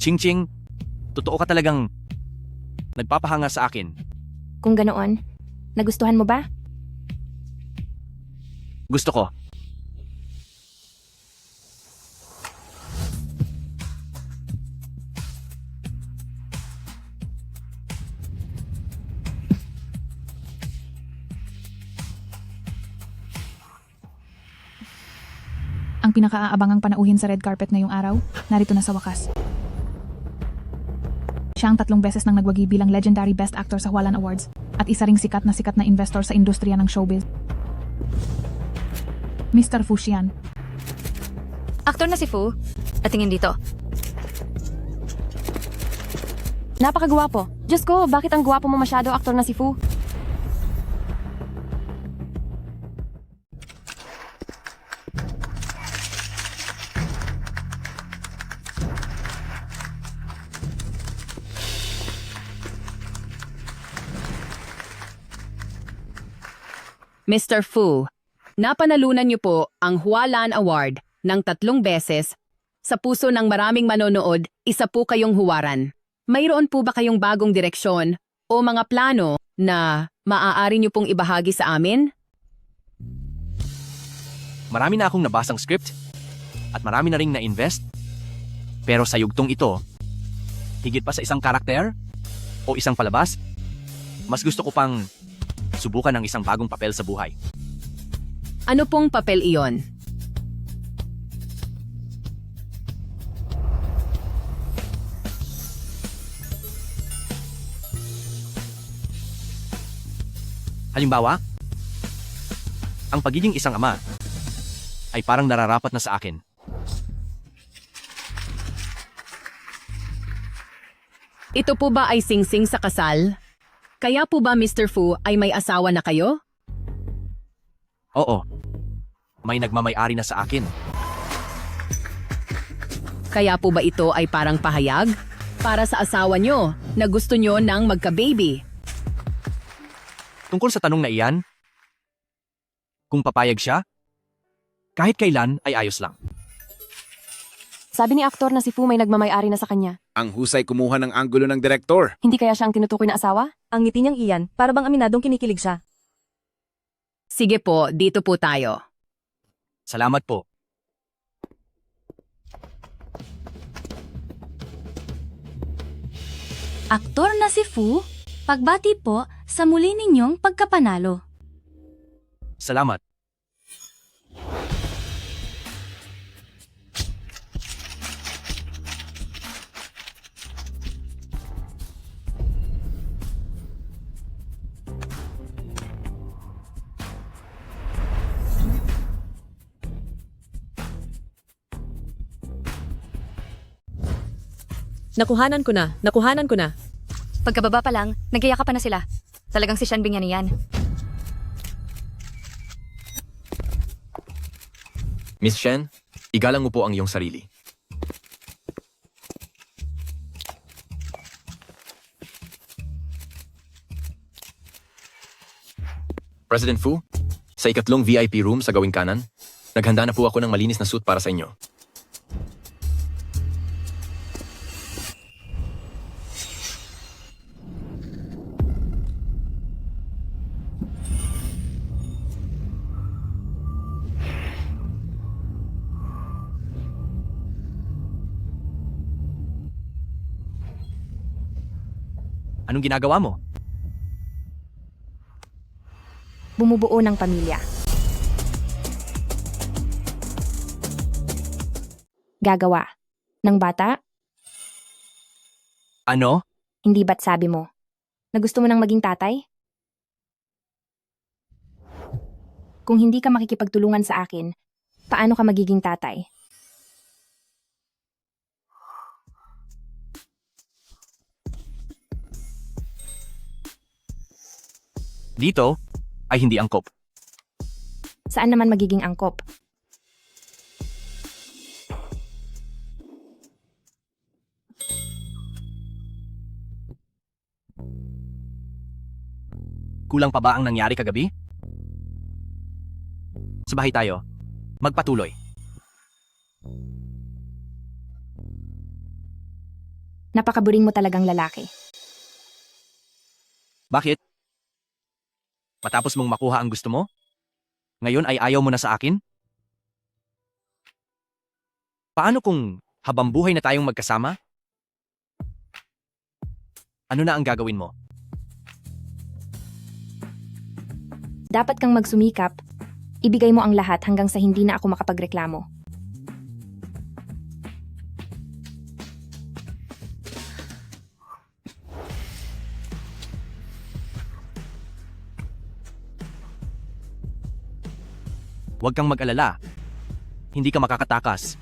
Ching-ching, totoo ka talagang nagpapahanga sa akin. Kung ganoon, nagustuhan mo ba? Gusto ko. Ang pinakaaabangang panauhin sa red carpet ngayong araw, narito na sa wakas. Siya ang 3 beses nang nagwagi bilang legendary best actor sa Hualan Awards at isa ring sikat na investor sa industriya ng showbiz. Mr. Fu Xian. Aktor na si Fu. At tingin dito. Napakagwapo. Diyos ko, bakit ang gwapo mo masyado, aktor na si Fu? Mr. Fu, napanalunan niyo po ang Hualan Award ng 3 beses. Sa puso ng maraming manonood, isa po kayong huwaran. Mayroon po ba kayong bagong direksyon o mga plano na maaari niyo pong ibahagi sa amin? Marami na akong nabasang script at marami na ring na-invest. Pero sa yugtong ito, higit pa sa isang karakter o isang palabas, mas gusto ko pang subukan ng isang bagong papel sa buhay. Ano pong papel iyon? Halimbawa, ang pagiging isang ama ay parang nararapat na sa akin. Ito po ba ay singsing sa kasal? Kaya po ba Mr. Fu ay may asawa na kayo? Oo, may nagmamay-ari na sa akin. Kaya po ba ito ay parang pahayag? Para sa asawa nyo na gusto nyo ng magka-baby? Tungkol sa tanong na iyan, kung papayag siya, kahit kailan ay ayos lang. Sabi ni aktor na si Fu may nagmamay-ari na sa kanya. Ang husay kumuha ng anggulo ng direktor. Hindi kaya siya ang tinutukoy na asawa? Ang ngiti niyang iyan, para bang aminadong kinikilig siya. Sige po, dito po tayo. Salamat po. Aktor na si Fu, pagbati po sa muli ninyong pagkapanalo. Salamat. Nakuhanan ko na. Pagkababa pa lang, nagyayakapan na sila. Talagang si Sean Bing yan. Miss Shen, igalang mo po ang iyong sarili. President Fu, sa 2 VIP room sa gawing kanan, naghanda na po ako ng malinis na suit para sa inyo. Anong ginagawa mo? Bumubuo ng pamilya. Gagawa. Ng bata? Ano? Hindi ba't sabi mo na gusto mo nang maging tatay? Kung hindi ka makikipagtulungan sa akin, paano ka magiging tatay? Dito ay hindi angkop. Saan naman magiging angkop? Kulang pa ba ang nangyari kagabi? Sa bahay tayo. Magpatuloy. Napakaburing mo talagang lalaki. Bakit? Matapos mong makuha ang gusto mo? Ngayon ay ayaw mo na sa akin? Paano kung habang buhay na tayong magkasama? Ano na ang gagawin mo? Dapat kang magsumikap. Ibigay mo ang lahat hanggang sa hindi na ako makapagreklamo. Huwag kang mag-alala. Hindi ka makakatakas.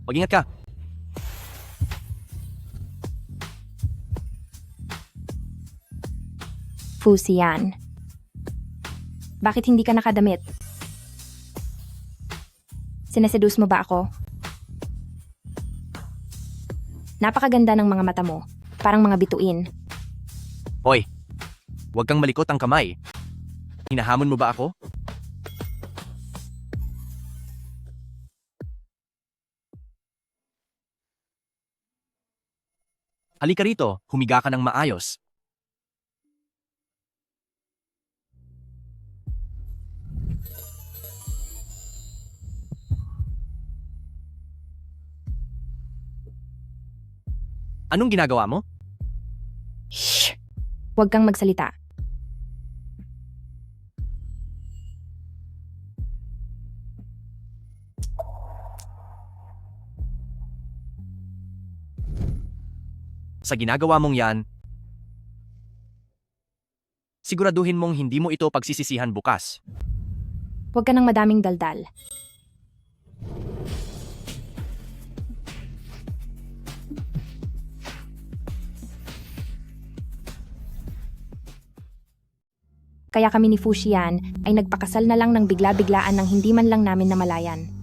Mag-ingat ka. Fusian. Bakit hindi ka nakadamit? Sineseduce mo ba ako? Napakaganda ng mga mata mo. Parang mga bituin. Hoy, huwag kang malikot ang kamay. Hinahamon mo ba ako? Halika rito, humiga ka ng maayos. Anong ginagawa mo? Shh! Huwag kang magsalita. Sa ginagawa mong yan, siguraduhin mong hindi mo ito pagsisisihan bukas. Huwag ka ng madaming daldal. Kaya kami ni Fusian ay nagpakasal na lang ng bigla-biglaan nang hindi man lang namin namalayan.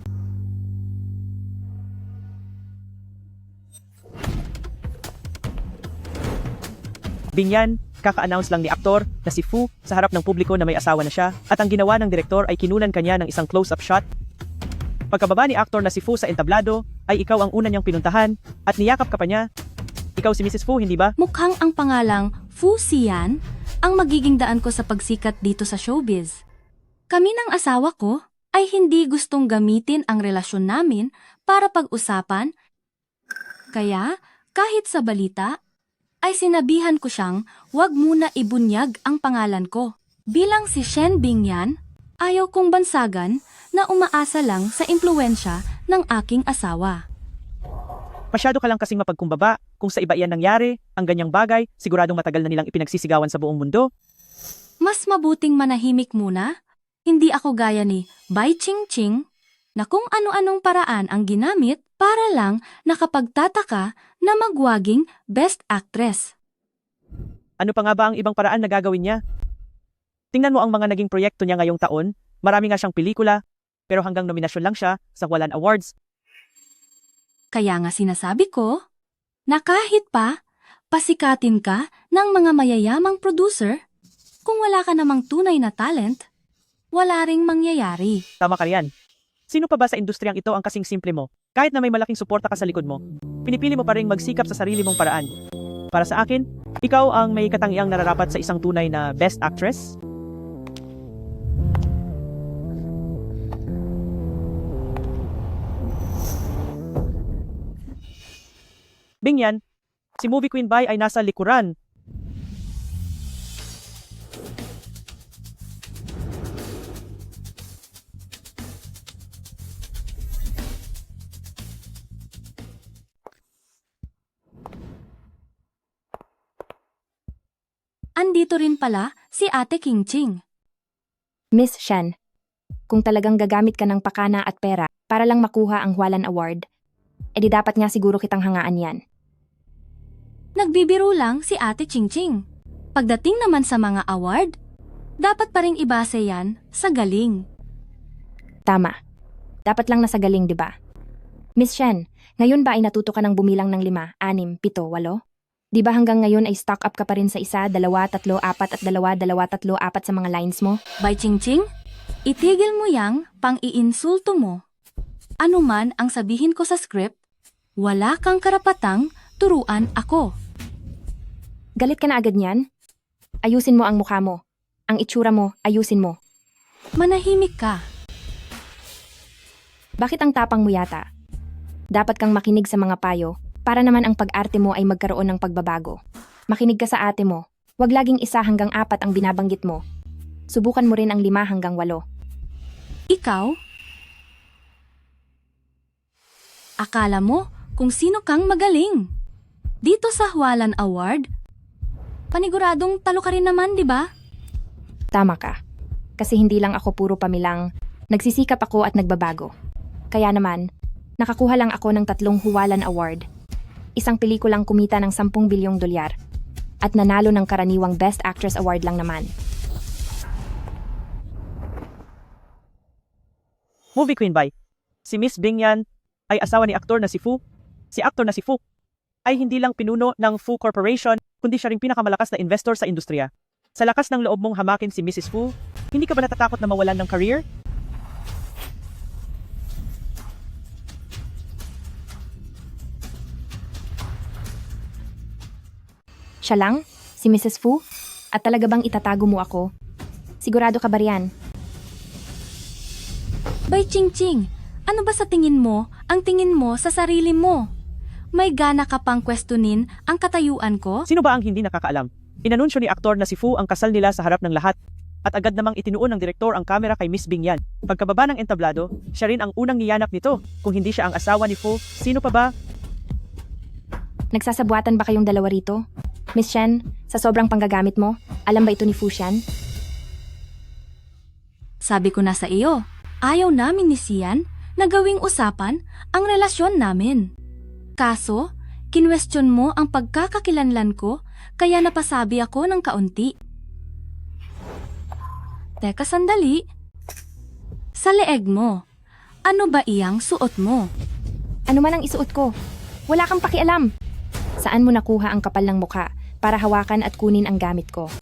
Binyan, kaka-announce lang ni aktor na si Fu sa harap ng publiko na may asawa na siya at ang ginawa ng direktor ay kinunan kanya ng isang close-up shot. Pagkababa ni aktor na si Fu sa entablado ay ikaw ang una niyang pinuntahan at niyakap ka pa niya. Ikaw si Mrs. Fu, hindi ba? Mukhang ang pangalang Fusian ang magiging daan ko sa pagsikat dito sa showbiz. Kami ng asawa ko ay hindi gustong gamitin ang relasyon namin para pag-usapan. Kaya, kahit sa balita, ay sinabihan ko siyang huwag muna ibunyag ang pangalan ko. Bilang si Shen Bingyan, ayaw kong bansagan na umaasa lang sa impluensya ng aking asawa. Masyado ka lang kasing mapagkumbaba. Kung sa iba iyan nangyari, ang ganyang bagay, siguradong matagal na nilang ipinagsisigawan sa buong mundo. Mas mabuting manahimik muna. Hindi ako gaya ni Bai Ching Ching na kung ano-anong paraan ang ginamit para lang nakapagtataka na magwaging Best Actress. Ano pa nga ba ang ibang paraan na gagawin niya? Tingnan mo ang mga naging proyekto niya ngayong taon. Marami nga siyang pelikula, pero hanggang nominasyon lang siya sa Hwalan Awards. Kaya nga sinasabi ko na kahit pa pasikatin ka ng mga mayayamang producer, kung wala ka namang tunay na talent, wala ring mangyayari. Tama ka riyan. Sino pa ba sa industriyang ito ang kasing simple mo? Kahit na may malaking suporta ka sa likod mo, pinipili mo pa ring magsikap sa sarili mong paraan. Para sa akin, ikaw ang may katangiang nararapat sa isang tunay na Best Actress. Bingyan, si Movie Queen Bai ay nasa likuran. Andito rin pala si Ate King Ching. Miss Shen, kung talagang gagamit ka ng pakana at pera, para lang makuha ang Hualan Award. E di dapat nga siguro kitang hangaan yan. Nagbibiro lang si Ate Chingching. Pagdating naman sa mga award, dapat pa ring ibase yan sa galing. Tama. Dapat lang nasa galing, di ba? Miss Shen, ngayon ba ay natuto ka ng bumilang ng 5, 6, 7, 8? Di ba hanggang ngayon ay stock up ka pa rin sa 1, 2, 3, 4 at 2, 2, 3, 4 sa mga lines mo? Bay Chingching, itigil mo yang pang-iinsulto mo. Ano man ang sabihin ko sa script, wala kang karapatang turuan ako. Galit ka na agad niyan? Ayusin mo ang mukha mo. Ang itsura mo, ayusin mo. Manahimik ka. Bakit ang tapang mo yata? Dapat kang makinig sa mga payo para naman ang pag-arte mo ay magkaroon ng pagbabago. Makinig ka sa ate mo. Huwag laging 1 hanggang 4 ang binabanggit mo. Subukan mo rin ang 5 hanggang 8. Ikaw? Akala mo kung sino kang magaling. Dito sa Hualan Award, paniguradong talo ka rin naman, di ba? Tama ka. Kasi hindi lang ako puro pamilang. Nagsisikap ako at nagbabago. Kaya naman, nakakuha lang ako ng 3 Hualan Award. Isang pelikulang kumita ng 10 bilyong dolyar. At nanalo ng karaniwang Best Actress Award lang naman. Movie Queen Bai. Si Miss Bingyan ay asawa ni aktor na si Fu. Si aktor na si Fu ay hindi lang pinuno ng Fu Corporation, kundi siya ring pinakamalakas na investor sa industriya. Sa lakas ng loob mong hamakin si Mrs. Fu, hindi ka ba natatakot na mawalan ng career? Siya lang? Si Mrs. Fu? At talaga bang itatago mo ako? Sigurado ka ba riyan? Bay Chingching, ano ba sa tingin mo ang tingin mo sa sarili mo? May gana ka pang questionin ang katayuan ko? Sino ba ang hindi nakakaalam? Inanunsyo ni aktor na si Fu ang kasal nila sa harap ng lahat. At agad namang itinuon ng direktor ang kamera kay Miss Bingyan. Pagkababa ng entablado, siya rin ang unang niyanak nito. Kung hindi siya ang asawa ni Fu, sino pa ba? Nagsasabuatan ba kayong dalawa rito? Miss Shen, sa sobrang panggagamit mo, alam ba ito ni Fu Shan? Sabi ko na sa iyo, ayaw namin ni Sian na gawing usapan ang relasyon namin. Kaso, kinwestiyon mo ang pagkakakilanlan ko kaya napasabi ako ng kaunti. Teka sandali. Sa leeg mo, ano ba iyang suot mo? Ano man ang isuot ko? Wala kang pakialam. Saan mo nakuha ang kapal ng mukha para hawakan at kunin ang gamit ko?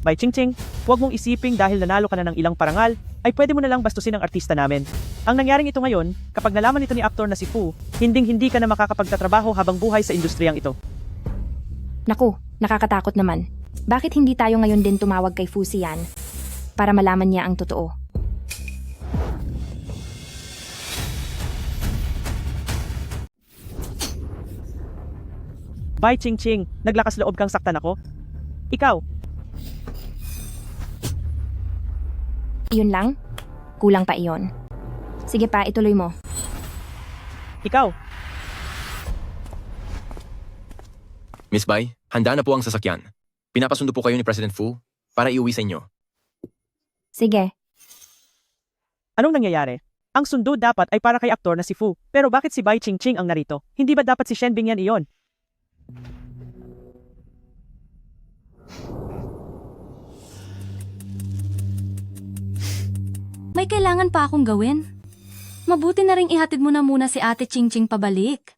Bay Chingching, huwag mong isiping dahil nanalo ka na ng ilang parangal, ay pwede mo na lang bastusin ang artista namin. Ang nangyaring ito ngayon, kapag nalaman ito ni aktor na si Fu, hinding-hindi ka na makakapagtatrabaho habang buhay sa industriyang ito. Naku, nakakatakot naman. Bakit hindi tayo ngayon din tumawag kay Fu Sian para malaman niya ang totoo? Bay Chingching, naglakas loob kang saktan ako? Ikaw, Iyon lang? Kulang pa iyon. Sige pa, ituloy mo. ikaw. Miss Bai, handa na po ang sasakyan. Pinapasundo po kayo ni President Fu para iuwi sa inyo. Sige, Anong nangyayari? Ang sundo dapat ay para kay aktor na si Fu. Pero bakit si Bai Chingching ang narito? Hindi ba dapat si Shen Bingyan iyon? May kailangan pa akong gawin. Mabuti na ring ihatid mo na muna si Ate Chingching pabalik.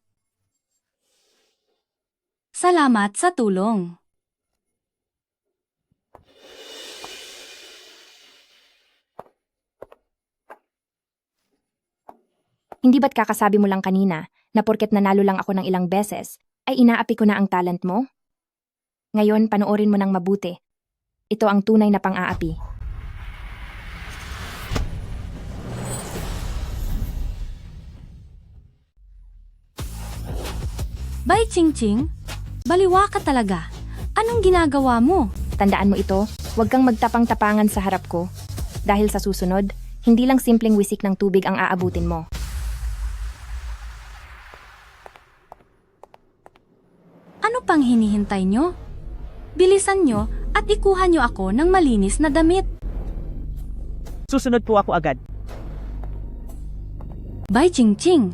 Salamat sa tulong. hindi ba't kakasabi mo lang kanina na porket nanalo lang ako ng ilang beses, ay inaapi ko na ang talent mo? Ngayon, panoorin mo ng mabuti. Ito ang tunay na pang-aapi. Bay Chingching, baliwa ka talaga. Anong ginagawa mo? Tandaan mo ito, huwag kang magtapang-tapangan sa harap ko. Dahil sa susunod, hindi lang simpleng wisik ng tubig ang aabutin mo. Ano pang hinihintay nyo? Bilisan nyo at ikuha nyo ako ng malinis na damit. Susunod po ako agad. Bay Ching Ching,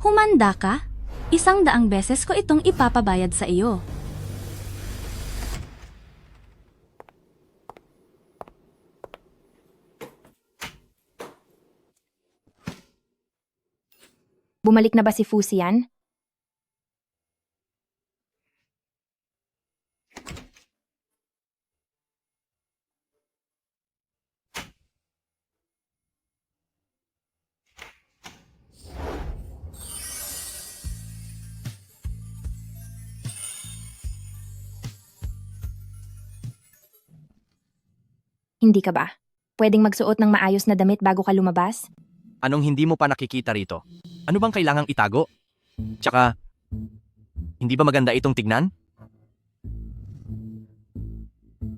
humanda ka? 100 beses ko itong ipapabayad sa iyo. Bumalik na ba si Fu Xian? Hindi ka ba? Pwedeng magsuot ng maayos na damit bago ka lumabas? Anong hindi mo pa nakikita rito? Ano bang kailangang itago? Tsaka, hindi ba maganda itong tignan?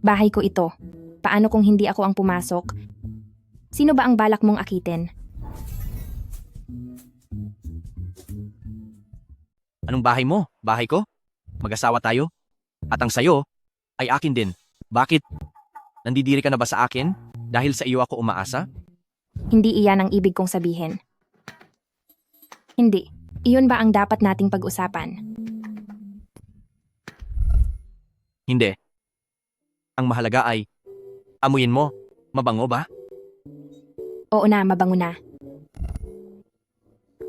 Bahay ko ito. Paano kung hindi ako ang pumasok? Sino ba ang balak mong akitin? Anong bahay mo? Bahay ko? Mag-asawa tayo? At ang sayo, ay akin din. Bakit? Nandidiri ka na ba sa akin? Dahil sa iyo ako umaasa? Hindi iyan ang ibig kong sabihin. Hindi. Iyon ba ang dapat nating pag-usapan? Hindi. Ang mahalaga ay, amuyin mo. Mabango ba? Oo na, mabango na.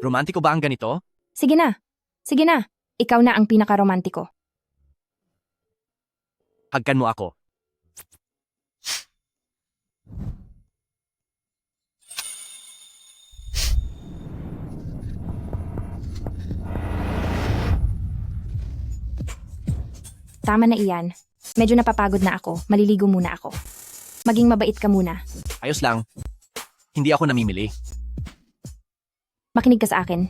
Romantiko ba ang ganito? Sige na. Sige na. Ikaw na ang pinaka-romantiko. Hagkan mo ako. Tama na iyan. Medyo napapagod na ako. Maliligo muna ako. Maging mabait ka muna. Ayos lang. Hindi ako namimili. Makinig ka sa akin.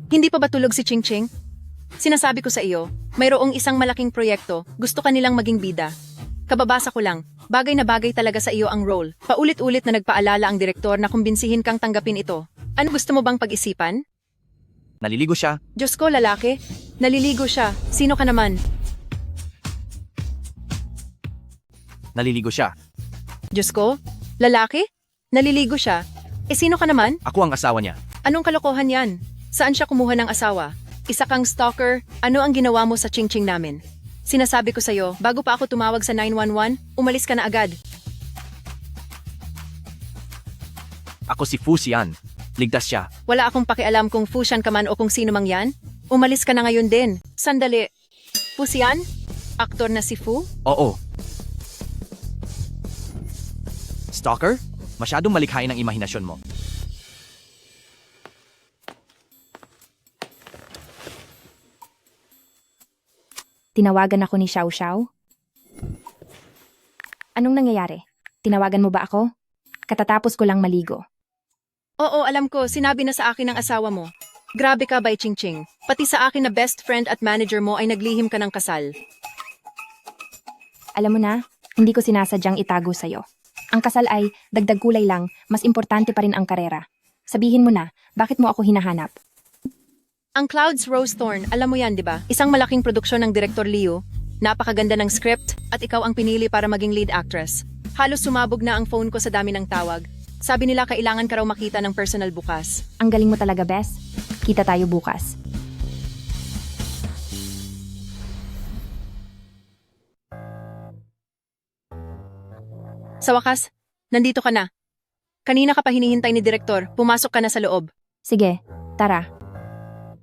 Hindi pa ba tulog si Ching Ching? Sinasabi ko sa iyo, mayroong isang malaking proyekto, gusto kanilang maging bida. Kababasa ko lang, bagay na bagay talaga sa iyo ang role. Paulit-ulit na nagpaalala ang direktor na kumbinsihin kang tanggapin ito. Ano gusto mo bang pag-isipan? Naliligo siya. Diyos ko, lalaki. Naliligo siya. Sino ka naman? Naliligo siya. Diyos ko, lalaki? Naliligo siya. Sino ka naman? Ako ang asawa niya. Anong kalokohan yan? Saan siya kumuha ng asawa? Isa kang stalker? Ano ang ginawa mo sa Ching Ching namin? Sinasabi ko sa'yo, bago pa ako tumawag sa 911, umalis ka na agad. Ako si Fu Xian. Ligtas siya. Wala akong pakialam kung Fushan ka man o kung sino mang yan. Umalis ka na ngayon din. Sandali. Fusian? Aktor na si Fu? Oo. Stalker? Masyadong malikhain ang imahinasyon mo. Tinawagan ako ni Xiao Xiao? Anong nangyayari? Tinawagan mo ba ako? Katatapos ko lang maligo. Oo, alam ko. Sinabi na sa akin ng asawa mo. Grabe ka, Bay Ching Ching. Pati sa akin na best friend at manager mo ay naglihim ka ng kasal. Alam mo na, hindi ko sinasadyang itago sa'yo. Ang kasal ay dagdag kulay lang, mas importante pa rin ang karera. Sabihin mo na, bakit mo ako hinahanap? Ang Clouds Rose Thorn, alam mo yan, di ba? Isang malaking produksyon ng Direktor Liu. Napakaganda ng script at ikaw ang pinili para maging lead actress. Halos sumabog na ang phone ko sa dami ng tawag. Sabi nila kailangan ka raw makita ng personal bukas. Ang galing mo talaga, Bes. Kita tayo bukas. Sa wakas, nandito ka na. Kanina ka pa hinihintay ni Direktor, pumasok ka na sa loob. Sige, tara.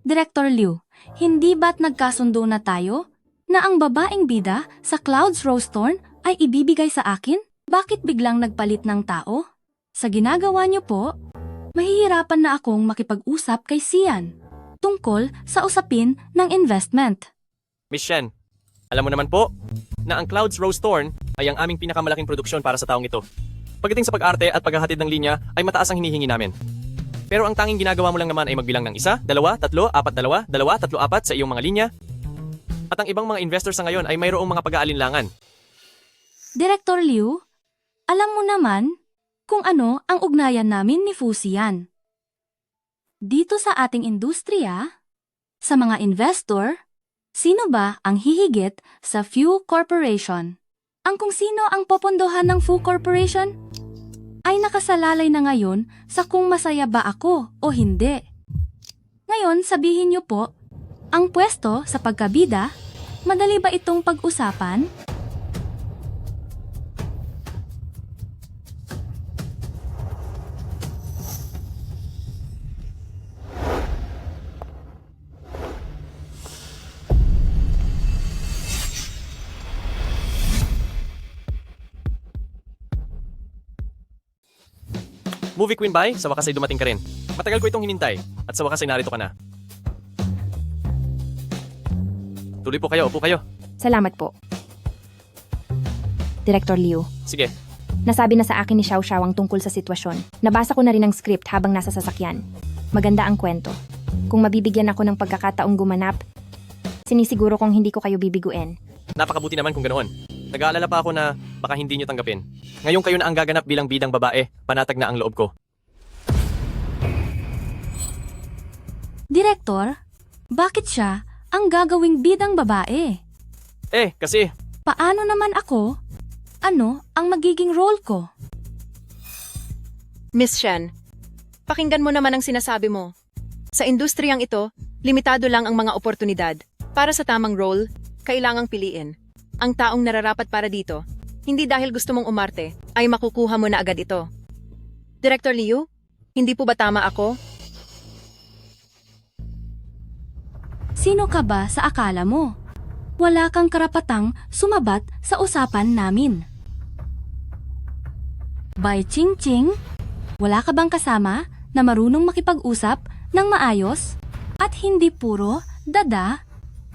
Director Liu, hindi ba't nagkasundo na tayo? Na ang babaeng bida sa Clouds Rose Thorn ay ibibigay sa akin? Bakit biglang nagpalit ng tao? Sa ginagawa niyo po, mahihirapan na akong makipag-usap kay Sian tungkol sa usapin ng investment. Miss Shen, alam mo naman po na ang Clouds Rose Thorn ay ang aming pinakamalaking produksyon para sa taong ito. Pagdating sa pag-arte at paghahatid ng linya ay mataas ang hinihingi namin. Pero ang tanging ginagawa mo lang naman ay magbilang ng 1, 2, 3, 4, 2, 2, 3, 4 sa iyong mga linya. At ang ibang mga investors sa ngayon ay mayroong mga pag-aalinlangan. Director Liu, alam mo naman, kung ano ang ugnayan namin ni Fu Xian. Dito sa ating industriya, sa mga investor, sino ba ang hihigit sa Fu Corporation? Ang kung sino ang popondohan ng Fu Corporation ay nakasalalay na ngayon sa kung masaya ba ako o hindi. Ngayon, sabihin niyo po, ang pwesto sa pagkabida, madali ba itong pag-usapan? Movie Queen Bai, sa wakas ay dumating ka rin. Matagal ko itong hinintay, at sa wakas ay narito ka na. Tuloy po kayo, upo kayo. Salamat po. Director Liu, Sige, nasabi na sa akin ni Xiao Xiao ang tungkol sa sitwasyon. Nabasa ko na rin ang script habang nasa sasakyan. Maganda ang kwento. Kung mabibigyan ako ng pagkakataong gumanap, sinisiguro kong hindi ko kayo bibiguin. napakabuti naman kung ganoon. Nag-aalala pa ako na baka hindi nyo tanggapin. Ngayon kayo na ang gaganap bilang bidang babae, panatag na ang loob ko. Direktor, bakit siya ang gagawing bidang babae? Kasi, Paano naman ako? Ano ang magiging role ko? Miss Shen, pakinggan mo naman ang sinasabi mo. Sa industriyang ito, limitado lang ang mga oportunidad. Para sa tamang role, kailangang piliin. Ang taong nararapat para dito, hindi dahil gusto mong umarte, ay makukuha mo na agad ito. Director Liu, hindi po ba tama ako? Sino ka ba sa akala mo? Wala kang karapatang sumabat sa usapan namin. Bai Ching Ching, wala ka bang kasama na marunong makipag-usap ng maayos at hindi puro dada?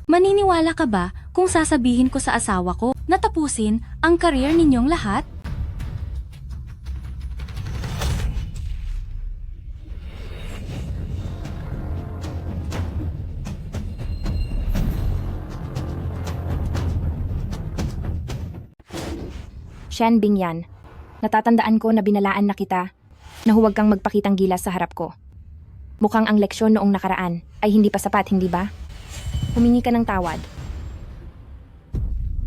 Maniniwala ka ba kung sasabihin ko sa asawa ko na tapusin ang career ninyong lahat? Shen Bingyan, natatandaan ko na binalaan na kita na huwag kang magpakitang gilas sa harap ko. Mukhang ang leksyon noong nakaraan ay hindi pa sapat, hindi ba? Humingi ka ng tawad.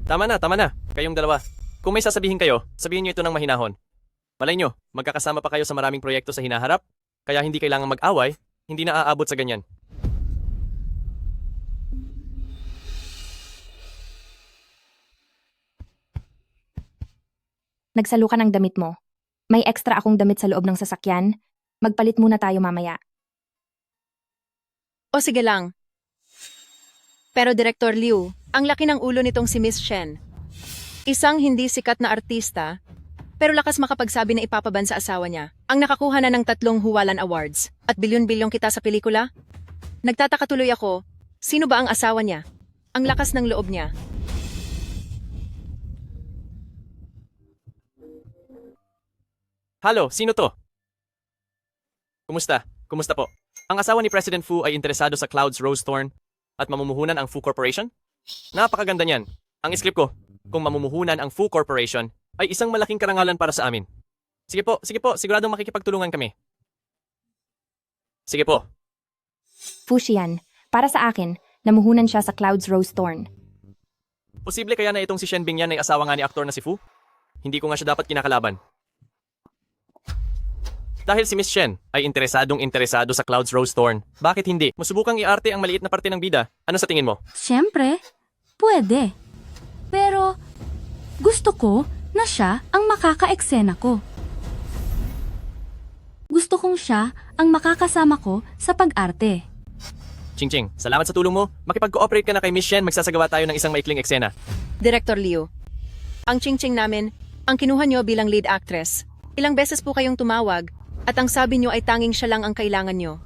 tama na. Kayong dalawa. Kung may sasabihin kayo, sabihin nyo ito ng mahinahon. Malay nyo, magkakasama pa kayo sa maraming proyekto sa hinaharap, kaya hindi kailangang mag-away, hindi na aabot sa ganyan. Nagsalo ka ng damit mo. May extra akong damit sa loob ng sasakyan. Magpalit muna tayo mamaya. O sige lang. Pero Director Liu, ang laki ng ulo nitong si Miss Shen. Isang hindi sikat na artista, pero lakas makapagsabi na ipapaban sa asawa niya. Ang nakakuha na ng 3 Huwalan Awards at bilyon-bilyong kita sa pelikula. Nagtataka tuloy ako, sino ba ang asawa niya? Ang lakas ng loob niya. Halo, sino to? Kumusta? Kumusta po? Ang asawa ni President Fu ay interesado sa Clouds Rose Thorn at mamumuhunan ang Fu Corporation? Napakaganda niyan. Ang script ko, kung mamumuhunan ang Fu Corporation, ay isang malaking karangalan para sa amin. Sige po, siguradong makikipagtulungan kami. Sige po. Fu Xian, para sa akin, namuhunan siya sa Clouds Rose Thorn. Posible kaya na itong si Shen Bingyan ay asawa nga ni aktor na si Fu? Hindi ko nga siya dapat kinakalaban. Dahil si Miss Shen ay interesado sa Clouds Rose Thorn, bakit hindi? Masubukang iarte ang maliit na parte ng bida. Ano sa tingin mo? Siyempre, pwede. Pero, gusto ko na siya ang makaka-eksena ko. Gusto kong siya ang makakasama ko sa pag-arte. Ching, salamat sa tulong mo. Makipag-cooperate ka na kay Miss Shen, magsasagawa tayo ng isang maikling eksena. Director Liu, ang ching-ching namin, ang kinuha niyo bilang lead actress. Ilang beses po kayong tumawag, at ang sabi niyo ay tanging siya lang ang kailangan niyo.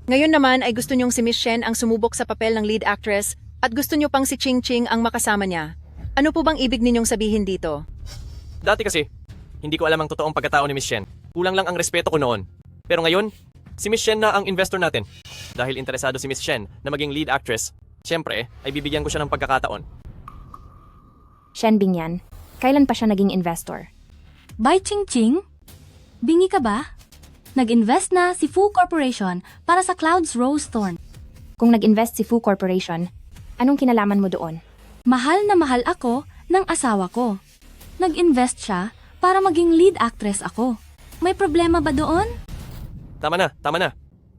Ngayon naman ay gusto niyong si Miss Shen ang sumubok sa papel ng lead actress at gusto niyo pang si Ching Ching ang makasama niya. Ano po bang ibig ninyong sabihin dito? Dati kasi, hindi ko alam ang totoong pagkatao ni Miss Shen. Kulang lang ang respeto ko noon. Pero ngayon, si Miss Shen na ang investor natin. Dahil interesado si Miss Shen na maging lead actress, syempre ay bibigyan ko siya ng pagkakataon. Shen Bingyan, kailan pa siya naging investor? Bai Ching Ching, Bingi ka ba? Nag-invest na si Fu Corporation para sa Clouds Rose Thorn. Kung nag-invest si Fu Corporation, anong kinalaman mo doon? Mahal na mahal ako ng asawa ko. Nag-invest siya para maging lead actress ako. May problema ba doon? Tama na, tama na.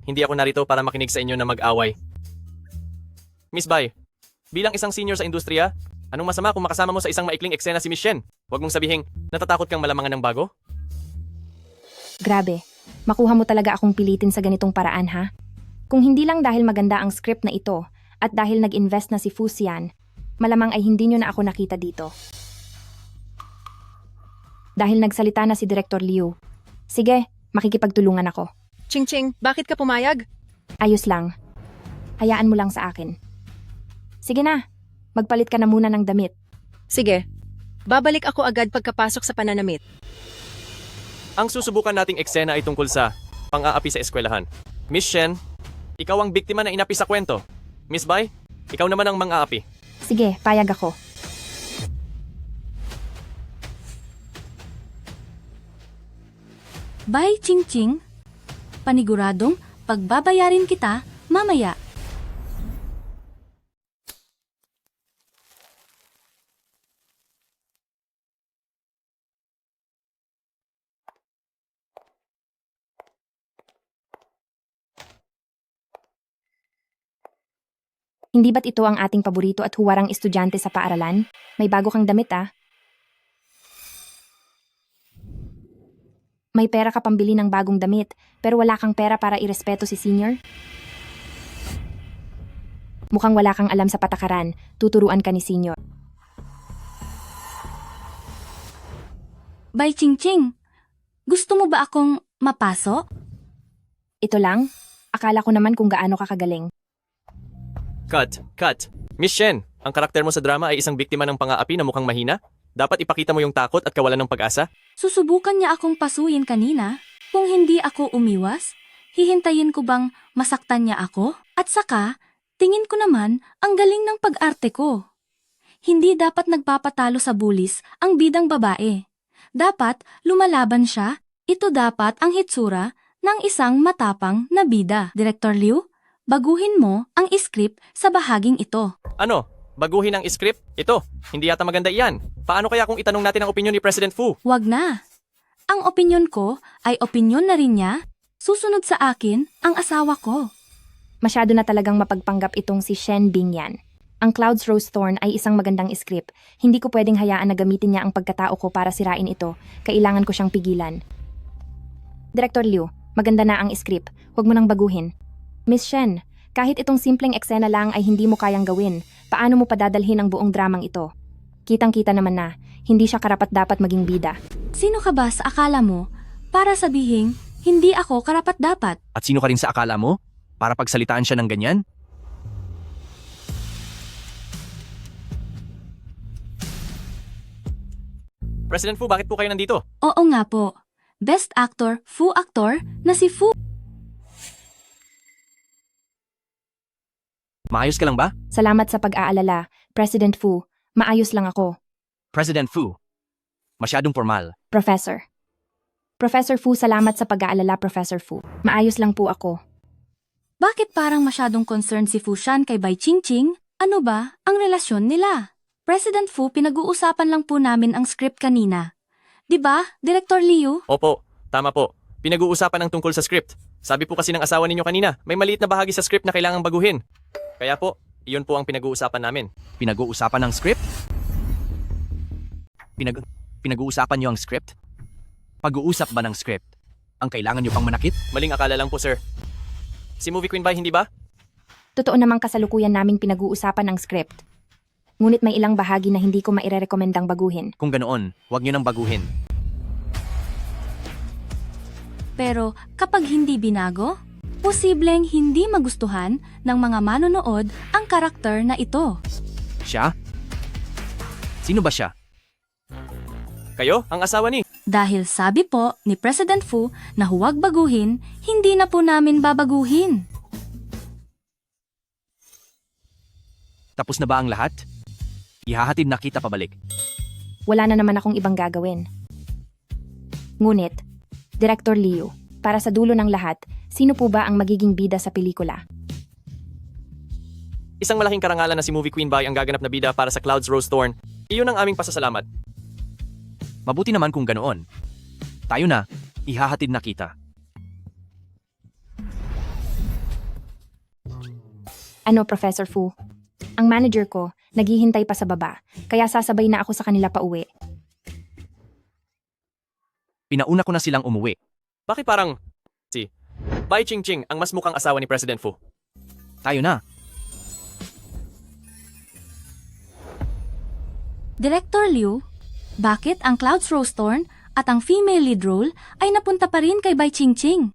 Hindi ako narito para makinig sa inyo na mag-away. Miss Bai, bilang isang senior sa industriya, anong masama kung makasama mo sa isang maikling eksena si Miss Shen? Huwag mong sabihing, natatakot kang malamangan ng bago? Grabe, makuha mo talaga akong pilitin sa ganitong paraan ha? Kung hindi lang dahil maganda ang script na ito at dahil nag-invest na si Fu Xian, malamang ay hindi nyo na ako nakita dito. Dahil nagsalita na si Director Liu. Sige, makikipagtulungan ako. Ching-ching, bakit ka pumayag? Ayos lang. Hayaan mo lang sa akin. Sige na, magpalit ka na muna ng damit. Sige, babalik ako agad pagkapasok sa pananamit. Ang susubukan nating eksena ay tungkol sa pang-aapi sa eskwelahan. Miss Shen, ikaw ang biktima na inapi sa kwento. Miss Bai, ikaw naman ang mang-aapi. Sige, payag ako. Bye, Ching Ching. Paniguradong pagbabayarin kita mamaya. Hindi ba't ito ang ating paborito at huwarang estudyante sa paaralan? May bago kang damit ah. May pera ka pambili ng bagong damit, pero wala kang pera para irespeto si senior? Mukhang wala kang alam sa patakaran, tuturuan ka ni senior. Bye, Ching Ching. Gusto mo ba akong mapaso? Ito lang? Akala ko naman kung gaano ka kagaling. Cut. Miss Shen, ang karakter mo sa drama ay isang biktima ng pang-aapi na mukhang mahina? Dapat ipakita mo yung takot at kawalan ng pag-asa? Susubukan niya akong pasuyin kanina. Kung hindi ako umiwas, hihintayin ko bang masaktan niya ako? At saka, tingin ko naman ang galing ng pag-arte ko. Hindi dapat nagpapatalo sa bullies ang bidang babae. Dapat lumalaban siya. Ito dapat ang hitsura ng isang matapang na bida. Director Liu, baguhin mo ang script sa bahaging ito. Ano? Baguhin ang script? Ito, hindi yata maganda iyan. Paano kaya kung itanong natin ang opinyon ni President Fu? Wag na. Ang opinyon ko ay opinyon na rin niya. Susunod sa akin ang asawa ko. Masyado na talagang mapagpanggap itong si Shen Bingyan. Ang Clouds Rose Thorn ay isang magandang script. Hindi ko pwedeng hayaan na gamitin niya ang pagkatao ko para sirain ito. Kailangan ko siyang pigilan. Director Liu, maganda na ang script. Huwag mo nang baguhin. Miss Shen, kahit itong simpleng eksena lang ay hindi mo kayang gawin. Paano mo padadalhin ang buong dramang ito? Kitang-kita naman na, hindi siya karapat-dapat maging bida. Sino ka ba sa akala mo para sabihing hindi ako karapat-dapat? At sino ka rin sa akala mo? Para pagsalitaan siya ng ganyan? President Fu, bakit po kayo nandito? Oo nga po. Best actor, Fu actor na si Fu. Maayos ka lang ba? Salamat sa pag-aalala, President Fu. Maayos lang ako. President Fu. Masyadong formal. Professor. Professor Fu, salamat sa pag-aalala, Professor Fu. Maayos lang po ako. Bakit parang masyadong concerned si Fu Shan kay Bai Qingqing? Ano ba ang relasyon nila? President Fu, pinag-uusapan lang po namin ang script kanina. 'Di ba, Director Liu? Opo, tama po. Pinag-uusapan ang tungkol sa script. Sabi po kasi ng asawa ninyo kanina, may maliit na bahagi sa script na kailangang baguhin. Kaya po, iyon po ang pinag-uusapan namin. Pinag-uusapan ng script? Pinag-uusapan niyo ang script? Pag-uusap ba ng script? Ang kailangan niyo pang manakit? Maling akala lang po, sir. Si Movie Queen ba, hindi ba? Totoo namang kasalukuyan naming pinag-uusapan ang script. Ngunit may ilang bahagi na hindi ko mairerekomendang baguhin. Kung ganoon, huwag niyo nang baguhin. Pero kapag hindi binago, posibleng hindi magustuhan ng mga manonood ang karakter na ito. Siya? Sino ba siya? Kayo, ang asawa ni. Dahil sabi po ni President Fu na huwag baguhin, hindi na po namin babaguhin. Tapos na ba ang lahat? Ihahatid na kita pabalik. Wala na naman akong ibang gagawin. Ngunit, Director Liu, para sa dulo ng lahat, sino po ba ang magiging bida sa pelikula? Isang malaking karangalan na si Movie Queen Bai ang gaganap na bida para sa Clouds Rose Thorn. Iyon ang aming pasasalamat. Mabuti naman kung ganoon. Tayo na, ihahatid na kita. Ano, Professor Fu? Ang manager ko, naghihintay pa sa baba, kaya sasabay na ako sa kanila pauwi. Pinauna ko na silang umuwi. Bakit parang si Bai Chingching ang mas mukhang asawa ni President Fu? Tayo na. Director Liu, bakit ang Clouds Rose Thorn at ang female lead role ay napunta pa rin kay Bai Chingching?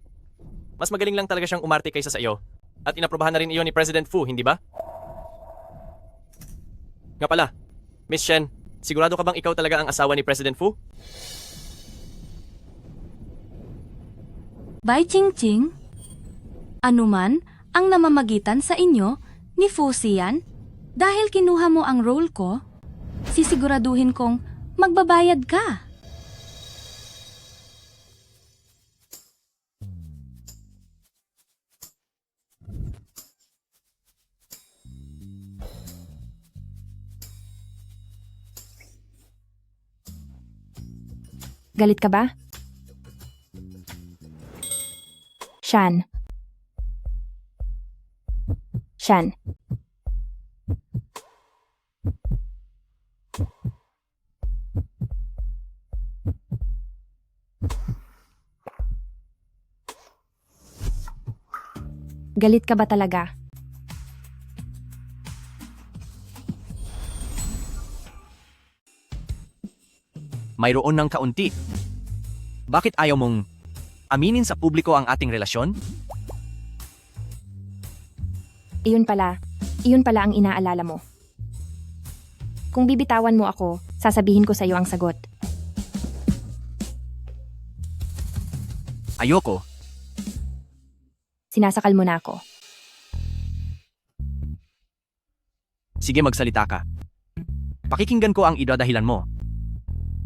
Mas magaling lang talaga siyang umarte kaysa sa iyo. At inaprobahan na rin iyon ni President Fu, hindi ba? Nga pala, Miss Shen, sigurado ka bang ikaw talaga ang asawa ni President Fu? Bai Chingching? Anuman ang namamagitan sa inyo ni Fu Xian? Dahil kinuha mo ang role ko, sisiguraduhin kong magbabayad ka. Galit ka ba? Shan. Shan. Galit ka ba talaga? Mayroon ng kaunti. Bakit ayaw mong aminin sa publiko ang ating relasyon? Iyon pala ang inaalala mo. Kung bibitawan mo ako, sasabihin ko sa iyo ang sagot. Ayoko. Sinasakal mo na ako. Sige, magsalita ka. Pakikinggan ko ang idadahilan mo.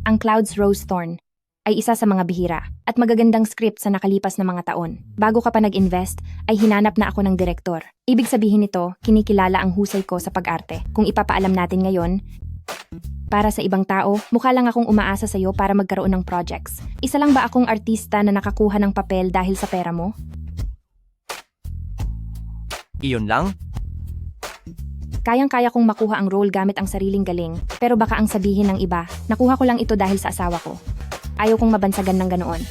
Ang Clouds Rose Thorn ay isa sa mga bihira at magagandang script sa nakalipas na mga taon. Bago ka pa nag-invest, ay hinanap na ako ng direktor. Ibig sabihin nito, kinikilala ang husay ko sa pag-arte. Kung ipapaalam natin ngayon, para sa ibang tao, mukha lang akong umaasa sa iyo para magkaroon ng projects. Isa lang ba akong artista na nakakuha ng papel dahil sa pera mo? Iyon lang? Kayang-kaya kong makuha ang role gamit ang sariling galing, pero baka ang sabihin ng iba, nakuha ko lang ito dahil sa asawa ko. Ayaw kong mabansagan ng ganoon.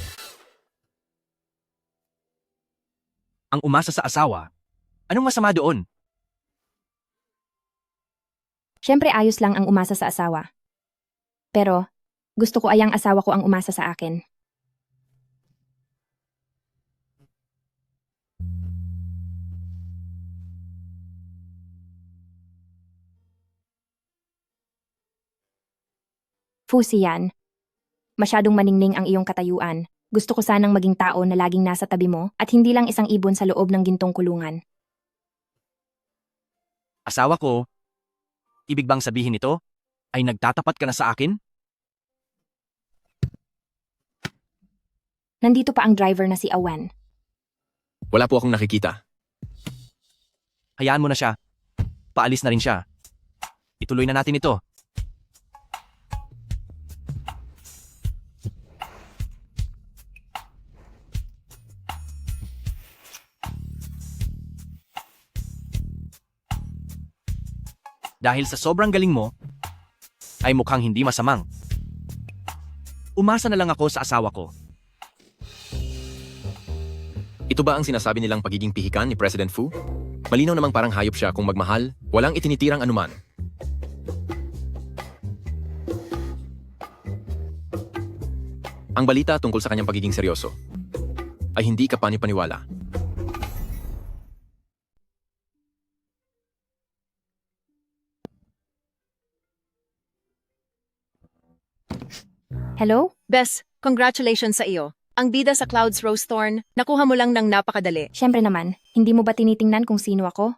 Ang umasa sa asawa? Anong masama doon? Siyempre ayos lang ang umasa sa asawa. Pero, gusto ko ay ang asawa ko ang umasa sa akin. Fu Xian, masyadong maningning ang iyong katayuan. Gusto ko sanang maging tao na laging nasa tabi mo at hindi lang isang ibon sa loob ng gintong kulungan. Asawa ko? Ibig bang sabihin nito ay nagtatapat ka na sa akin? Nandito pa ang driver na si Awen. Wala po akong nakikita. Hayaan mo na siya. Paalis na rin siya. Ituloy na natin ito. Dahil sa sobrang galing mo, ay mukhang hindi masamang. Umasa na lang ako sa asawa ko. Ito ba ang sinasabi nilang pagiging pihikan ni President Fu? Malinaw namang parang hayop siya kung magmahal, walang itinitirang anuman. Ang balita tungkol sa kanyang pagiging seryoso ay hindi ka panipaniwala. Hello? Bes, congratulations sa iyo. Ang bida sa Clouds Rose Thorn, nakuha mo lang ng napakadali. Siyempre naman, hindi mo ba tinitingnan kung sino ako?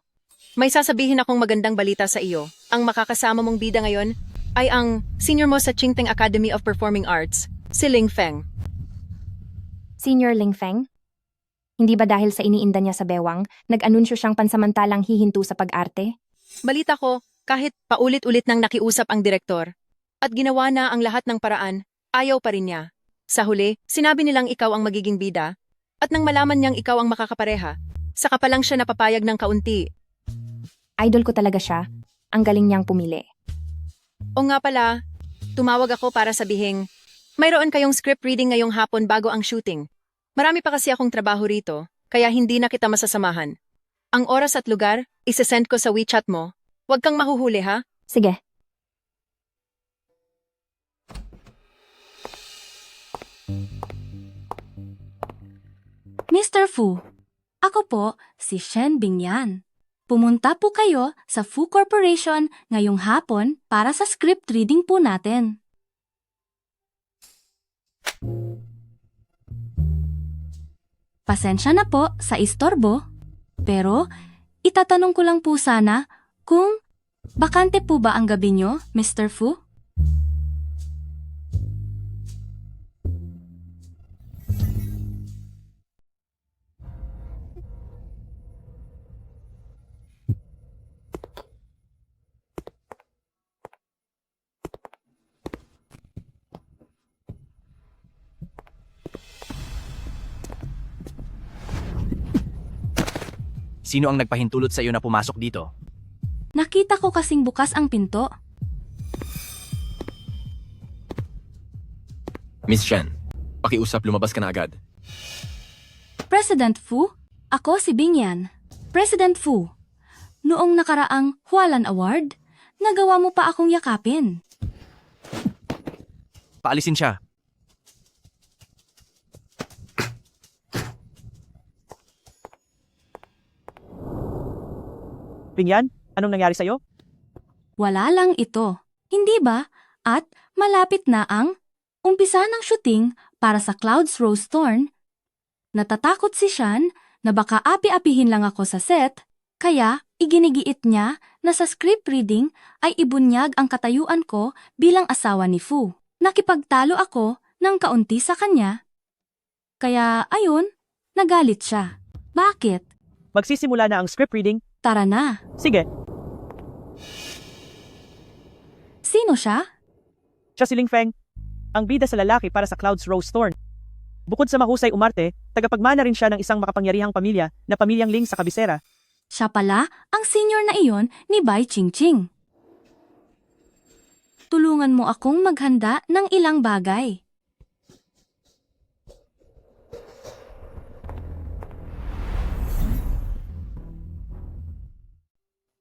May sasabihin akong magandang balita sa iyo. Ang makakasama mong bida ngayon ay ang senior mo sa Qingteng Academy of Performing Arts, si Ling Feng. Senior Ling Feng? Hindi ba dahil sa iniinda niya sa bewang, nag-anunsyo siyang pansamantalang hihinto sa pag-arte? Balita ko, kahit paulit-ulit nang nakiusap ang direktor at ginawa na ang lahat ng paraan, ayaw pa rin niya. Sa huli, sinabi nilang ikaw ang magiging bida at nang malaman niyang ikaw ang makakapareha, saka pa lang siya napapayag ng kaunti. Idol ko talaga siya. Ang galing niyang pumili. O nga pala, tumawag ako para sabihing, mayroon kayong script reading ngayong hapon bago ang shooting. Marami pa kasi akong trabaho rito, kaya hindi na kita masasamahan. Ang oras at lugar, isesend ko sa WeChat mo. Huwag kang mahuhuli ha? Sige. Mr. Fu, ako po si Shen Bingyan. Pumunta po kayo sa Fu Corporation ngayong hapon para sa script reading po natin. Pasensya na po sa istorbo, pero itatanong ko lang po sana kung bakante po ba ang gabi nyo, Mr. Fu? Sino ang nagpahintulot sa iyo na pumasok dito? Nakita ko kasing bukas ang pinto. Miss Shen, pakiusap lumabas ka na agad. President Fu, ako si Bingyan. President Fu, noong nakaraang Hualan Award, nagawa mo pa akong yakapin. Paalisin siya. Bingyan, anong nangyari sa'yo? Wala lang ito, hindi ba? At malapit na ang umpisa ng shooting para sa Clouds Rose Thorn. Natatakot si Shan na baka api-apihin lang ako sa set, kaya iginigiit niya na sa script reading ay ibunyag ang katayuan ko bilang asawa ni Fu. Nakipagtalo ako ng kaunti sa kanya. Kaya ayun, nagalit siya. Bakit? Magsisimula na ang script reading. Tara na. Sige, Sino siya? siya si Ling Feng, ang bida sa lalaki para sa Clouds Rose Thorn. Bukod sa mahusay umarte, tagapagmana rin siya ng isang makapangyarihang pamilya na pamilyang Ling sa kabisera. Siya pala ang senior na iyon ni Bai Qingqing. Tulungan mo akong maghanda ng ilang bagay.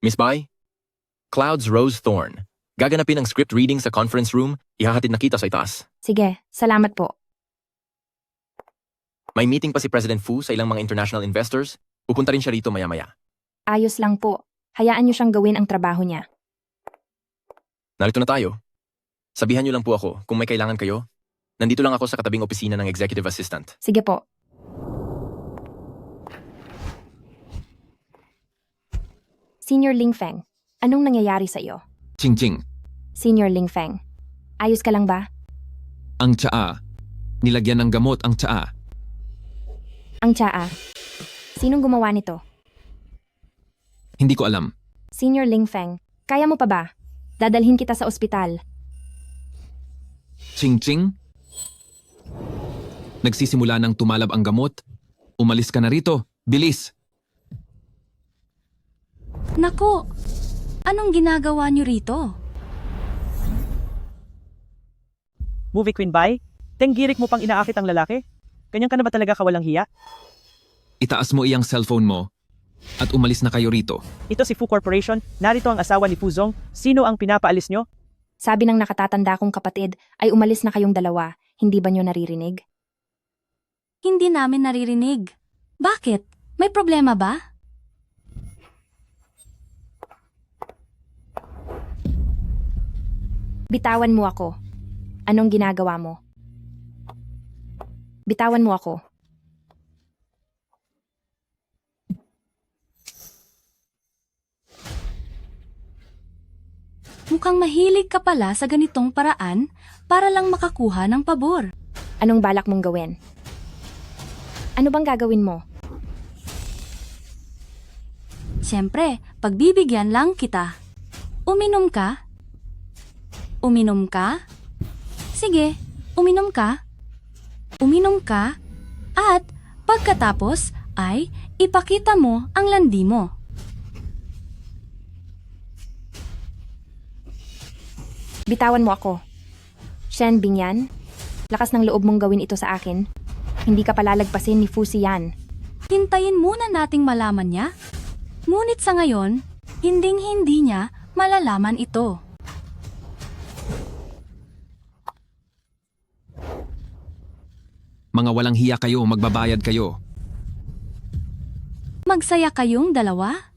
Miss Bai, Clouds Rose Thorn. Gaganapin ang script reading sa conference room, ihahatid na kita sa itaas. Sige, salamat po. May meeting pa si President Fu sa ilang mga international investors. Pupunta rin siya rito maya-maya. Ayos lang po. Hayaan niyo siyang gawin ang trabaho niya. Narito na tayo. Sabihan niyo lang po ako kung may kailangan kayo. Nandito lang ako sa katabing opisina ng executive assistant. Sige po. Senior Ling Feng, anong nangyayari sa iyo? Qingqing, Senior Ling Feng, ayos ka lang ba? ang tsaa. Nilagyan ng gamot ang tsaa. Ang tsaa. Sinong gumawa nito? Hindi ko alam. Senior Ling Feng, kaya mo pa ba? Dadalhin kita sa ospital. Qingqing? Nagsisimula ng tumalab ang gamot. Umalis ka na rito. Bilis! Nako, anong ginagawa niyo rito? Movie Queen Bai, tenggirik mo pang inaakit ang lalaki? Ganyan ka na ba talaga kawalang hiya? Itaas mo iyang cellphone mo at umalis na kayo rito. Ito si Fu Corporation, narito ang asawa ni Fu Zong. Sino ang pinapaalis nyo? Sabi ng nakatatanda kong kapatid ay umalis na kayong dalawa. Hindi ba niyo naririnig? Hindi namin naririnig. Bakit? May problema ba? Bitawan mo ako. Anong ginagawa mo? Bitawan mo ako. Mukhang mahilig ka pala sa ganitong paraan para lang makakuha ng pabor. Anong balak mong gawin? Ano bang gagawin mo? Siyempre, pagbibigyan lang kita. Uminom ka? Uminom ka? Sige, uminom ka. Uminom ka. At pagkatapos ay ipakita mo ang landi mo. Bitawan mo ako. Shen Bingyan, lakas ng loob mong gawin ito sa akin. Hindi ka palalagpasin ni Fu Xian. Hintayin muna nating malaman niya. Ngunit sa ngayon, hinding-hindi niya malalaman ito. Mga walang hiya kayo, magbabayad kayo. Magsaya kayong dalawa?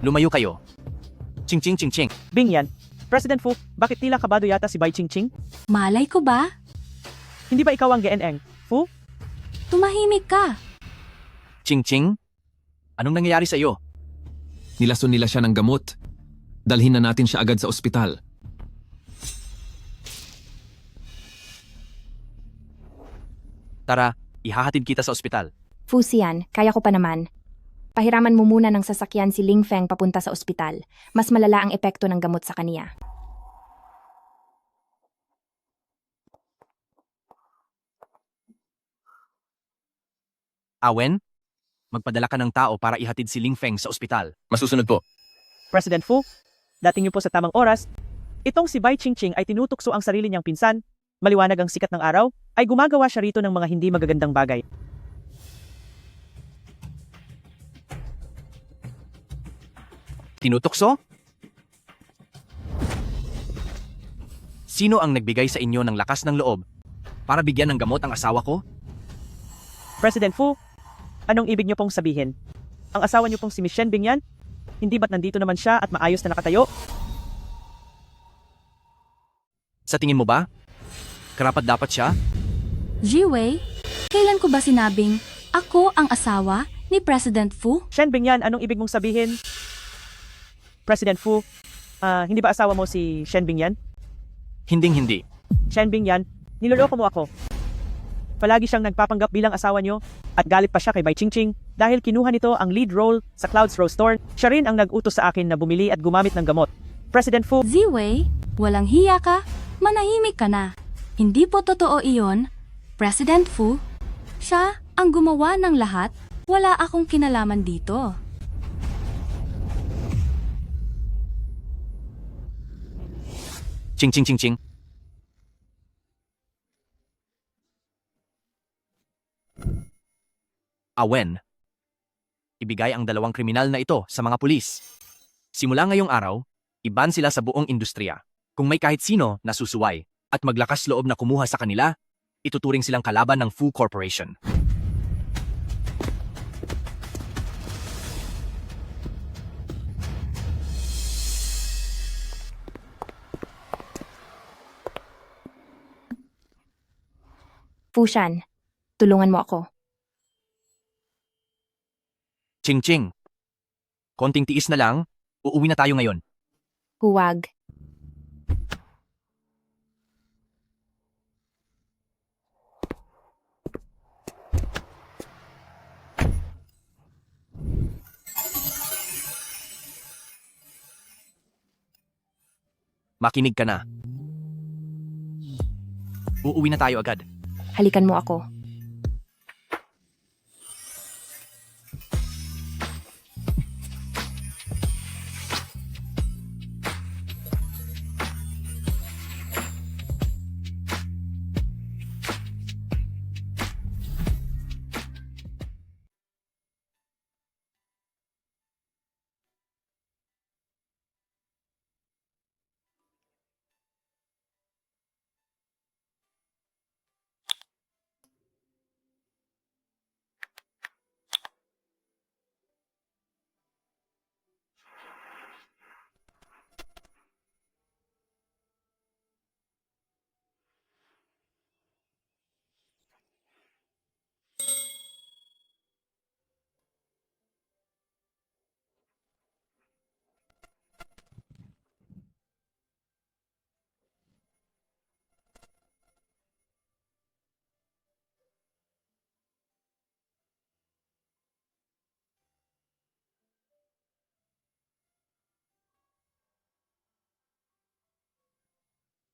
Lumayo kayo. Ching ching ching ching. Bingyan, President Fu, bakit tila kabado yata si Bai Qingqing? Malay ko ba? Hindi ba ikaw ang GNN, Fu? Tumahimik ka. Ching ching? Anong nangyayari sa iyo? Nilason nila siya ng gamot. Dalhin na natin siya agad sa ospital. Tara, ihahatid kita sa ospital. Fu Xian, kaya ko pa naman. Pahiraman mo muna ng sasakyan si Ling Feng papunta sa ospital. Mas malala ang epekto ng gamot sa kaniya. Awen, magpadala ka ng tao para ihatid si Ling Feng sa ospital. Masusunod po. President Fu, dating niyo po sa tamang oras. Itong si Bai Qingqing ay tinutukso ang sarili niyang pinsan. Maliwanag ang sikat ng araw, ay gumagawa siya rito ng mga hindi magagandang bagay. Tinutukso? Sino ang nagbigay sa inyo ng lakas ng loob para bigyan ng gamot ang asawa ko? President Fu, anong ibig niyo pong sabihin? Ang asawa niyo pong si Miss Shen Bingyan? Hindi ba't nandito naman siya at maayos na nakatayo? Sa tingin mo ba? Karapat dapat siya? Jiwei, kailan ko ba sinabing ako ang asawa ni President Fu? Shen Bingyan, anong ibig mong sabihin? President Fu, hindi ba asawa mo si Shen Bingyan? Hinding-hindi. Shen Bingyan, niloloko mo ako. Palagi siyang nagpapanggap bilang asawa niyo at galit pa siya kay Bai Qingqing dahil kinuha nito ang lead role sa Clouds Rose Thorn. Siya rin ang nag-utos sa akin na bumili at gumamit ng gamot. President Fu, Ziwei, walang hiya ka, manahimik ka na. Hindi po totoo iyon, President Fu. Siya ang gumawa ng lahat, wala akong kinalaman dito. Ching ching ching ching. Awen, ibigay ang dalawang kriminal na ito sa mga pulis. Simula ngayong araw, iban sila sa buong industriya. Kung may kahit sino na susuway at maglakas loob na kumuha sa kanila, ituturing silang kalaban ng Fu Corporation. Fu Shan, tulungan mo ako. Ching ching. Konting tiis na lang, uuwi na tayo ngayon. Huwag. Makinig ka na. Uuwi na tayo agad. Halikan mo ako.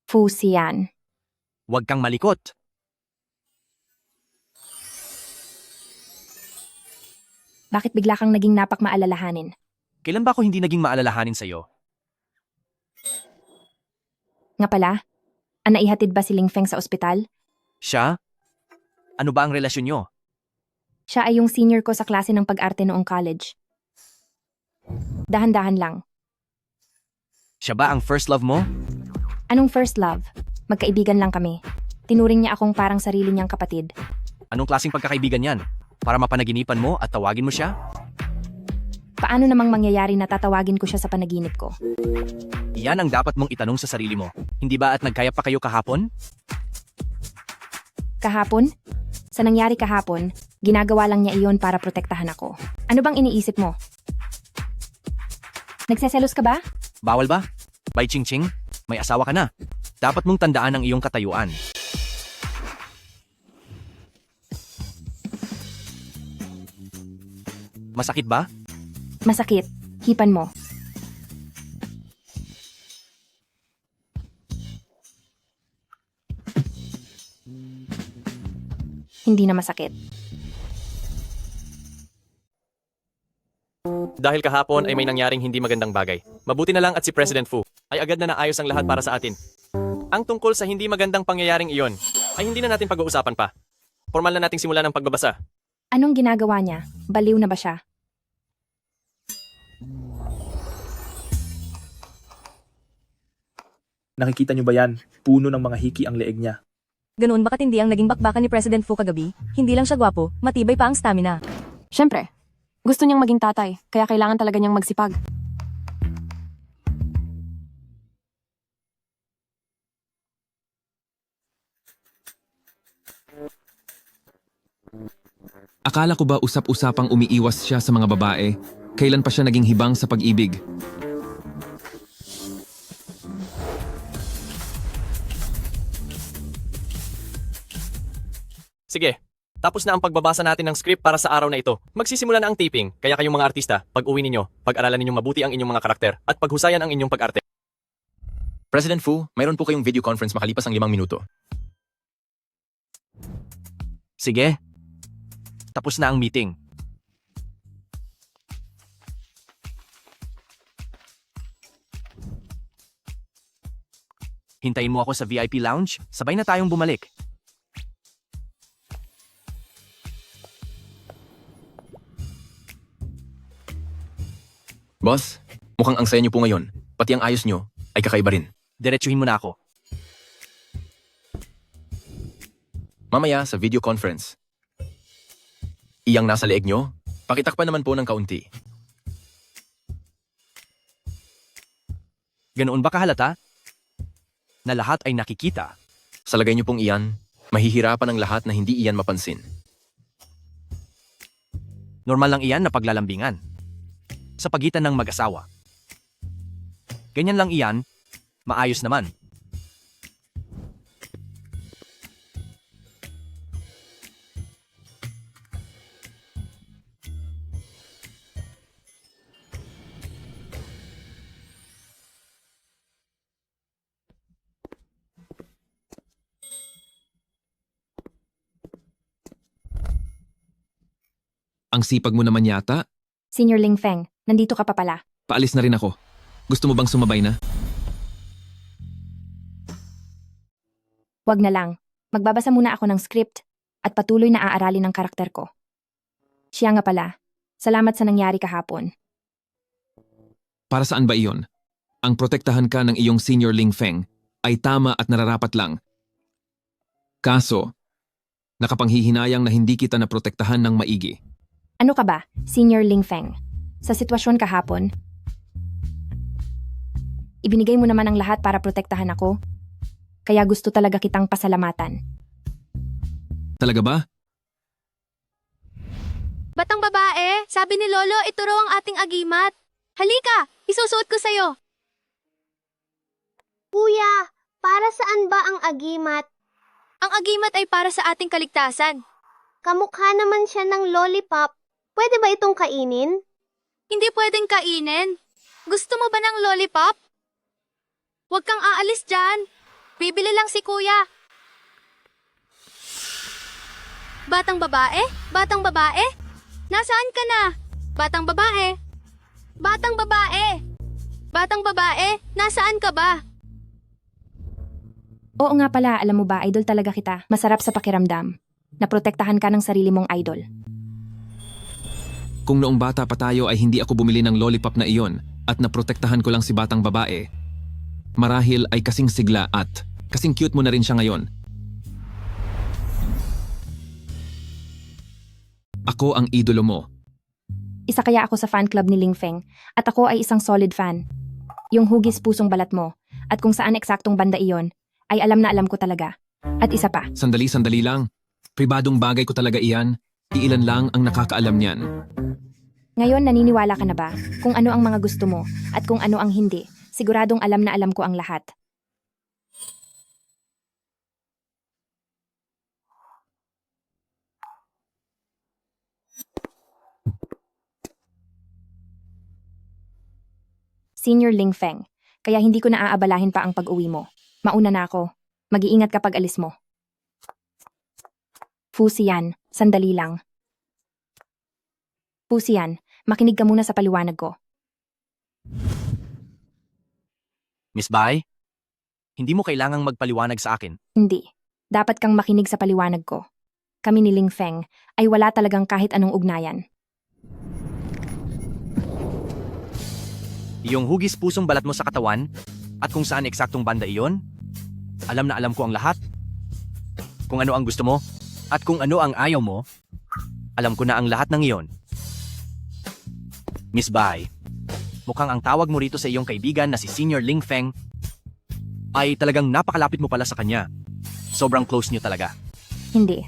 Fu Xian. Huwag kang malikot. Bakit bigla kang naging napak maalalahanin? Kailan ba ako hindi naging maalalahanin sa'yo? Nga pala, naihatid ba si Ling Feng sa ospital? Siya? Ano ba ang relasyon nyo? Siya ay yung senior ko sa klase ng pag-arte noong college. Dahan-dahan lang. Siya ba ang first love mo? Anong first love? Magkaibigan lang kami. Tinuring niya akong parang sarili niyang kapatid. Anong klaseng pagkakaibigan yan? Para mapanaginipan mo at tawagin mo siya? Paano namang mangyayari na tatawagin ko siya sa panaginip ko? Iyan ang dapat mong itanong sa sarili mo. Hindi ba at nagkaya pa kayo kahapon? Kahapon? Sa nangyari kahapon, ginagawa lang niya iyon para protektahan ako. Ano bang iniisip mo? Nagseselos ka ba? Bawal ba? Bay Ching Ching, may asawa ka na. Dapat mong tandaan ang iyong katayuan. Masakit ba? Masakit. Hipan mo. Hindi na masakit. Dahil kahapon ay may nangyaring hindi magandang bagay. Mabuti na lang at si President Fu ay agad na naayos ang lahat para sa atin. Ang tungkol sa hindi magandang pangyayaring iyon ay hindi na natin pag-uusapan pa. Formal na nating simulan ang pagbabasa. Anong ginagawa niya? Baliw na ba siya? Nakikita niyo ba yan? Puno ng mga hiki ang leeg niya. Ganoon ba katindi ang naging bakbakan ni President Fu kagabi? Hindi lang siya gwapo, matibay pa ang stamina. Siyempre, gusto niyang maging tatay, kaya kailangan talaga niyang magsipag. Akala ko ba usap-usapang umiiwas siya sa mga babae? Kailan pa siya naging hibang sa pag-ibig? Sige, tapos na ang pagbabasa natin ng script para sa araw na ito. Magsisimula na ang taping, kaya kayong mga artista, pag-uwi ninyo, pag-aralan ninyong mabuti ang inyong mga karakter at paghusayan ang inyong pag-arte. President Fu, mayroon po kayong video conference makalipas ang 5 minuto. Sige. Tapos na ang meeting. Hintayin mo ako sa VIP lounge, sabay na tayong bumalik. Boss, mukhang ang saya niyo po ngayon. Pati ang ayos niyo ay kakaiba rin. Diretsuhin mo na ako. Mamaya sa video conference. Iyang nasa leeg niyo, pakitakpan naman po ng kaunti. Ganoon ba kahalata? Na lahat ay nakikita. Sa lagay niyo pong iyan, mahihirapan ang lahat na hindi iyan mapansin. Normal lang iyan na paglalambingan. Sa pagitan ng mag-asawa. Ganyan lang iyan, maayos naman. Ang sipag mo naman yata. Senior Ling Feng, nandito ka pa pala. Paalis na rin ako. Gusto mo bang sumabay na? Wag na lang. Magbabasa muna ako ng script at patuloy na aaralin ang karakter ko. Siya nga pala. Salamat sa nangyari kahapon. Para saan ba iyon? Ang protektahan ka ng iyong senior Ling Feng ay tama at nararapat lang. Kaso, nakapanghihinayang na hindi kita naprotektahan ng maigi. Ano ka ba, Senior Ling Feng? Sa sitwasyon kahapon, ibinigay mo naman ang lahat para protektahan ako. Kaya gusto talaga kitang pasalamatan. Talaga ba? Batang babae, sabi ni Lolo, ito raw ang ating agimat. Halika, isusuot ko sa'yo. Kuya, para saan ba ang agimat? Ang agimat ay para sa ating kaligtasan. Kamukha naman siya ng lollipop. Pwede ba itong kainin? Hindi pwedeng kainin. Gusto mo ba ng lollipop? Huwag kang aalis dyan. Bibili lang si kuya. Batang babae? Batang babae? Nasaan ka na? Batang babae? Batang babae? Batang babae? Nasaan ka ba? Oo nga pala, alam mo ba, idol talaga kita. Masarap sa pakiramdam. Naprotektahan ka ng sarili mong idol. Kung noong bata pa tayo ay hindi ako bumili ng lollipop na iyon at naprotektahan ko lang si batang babae, marahil ay kasing sigla at kasing cute mo na rin siya ngayon. Ako ang idolo mo. Isa kaya ako sa fan club ni Ling Feng at ako ay isang solid fan. Yung hugis pusong balat mo at kung saan eksaktong banda iyon ay alam na alam ko talaga. At isa pa, Sandali lang. Pribadong bagay ko talaga iyan. Iilan lang ang nakakaalam niyan. ngayon naniniwala ka na ba kung ano ang mga gusto mo at kung ano ang hindi? Siguradong alam na alam ko ang lahat. Senior Ling Feng, kaya hindi ko na aabalahin pa ang pag-uwi mo. Mauna na ako. Mag-iingat kapag alis mo. Fu Xian, sandali lang. Fu Xian, makinig ka muna sa paliwanag ko. Miss Bai, hindi mo kailangang magpaliwanag sa akin. Hindi. Dapat kang makinig sa paliwanag ko. Kami ni Ling Feng ay wala talagang kahit anong ugnayan. Iyong hugis pusong balat mo sa katawan at kung saan eksaktong banda iyon, alam na alam ko ang lahat. Kung ano ang gusto mo at kung ano ang ayaw mo, alam ko na ang lahat ng iyon. Miss Bai, mukhang ang tawag mo rito sa iyong kaibigan na si Senior Ling Feng ay talagang napakalapit mo pala sa kanya. Sobrang close niyo talaga. Hindi.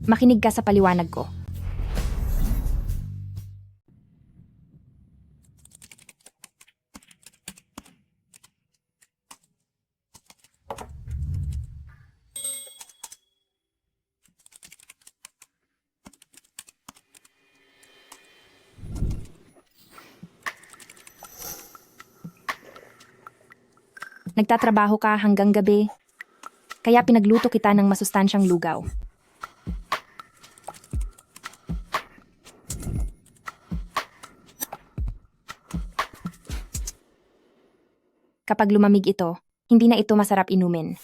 Makinig ka sa paliwanag ko. Nagtatrabaho ka hanggang gabi, kaya pinagluto kita ng masustansyang lugaw. Kapag lumamig ito, hindi na ito masarap inumin.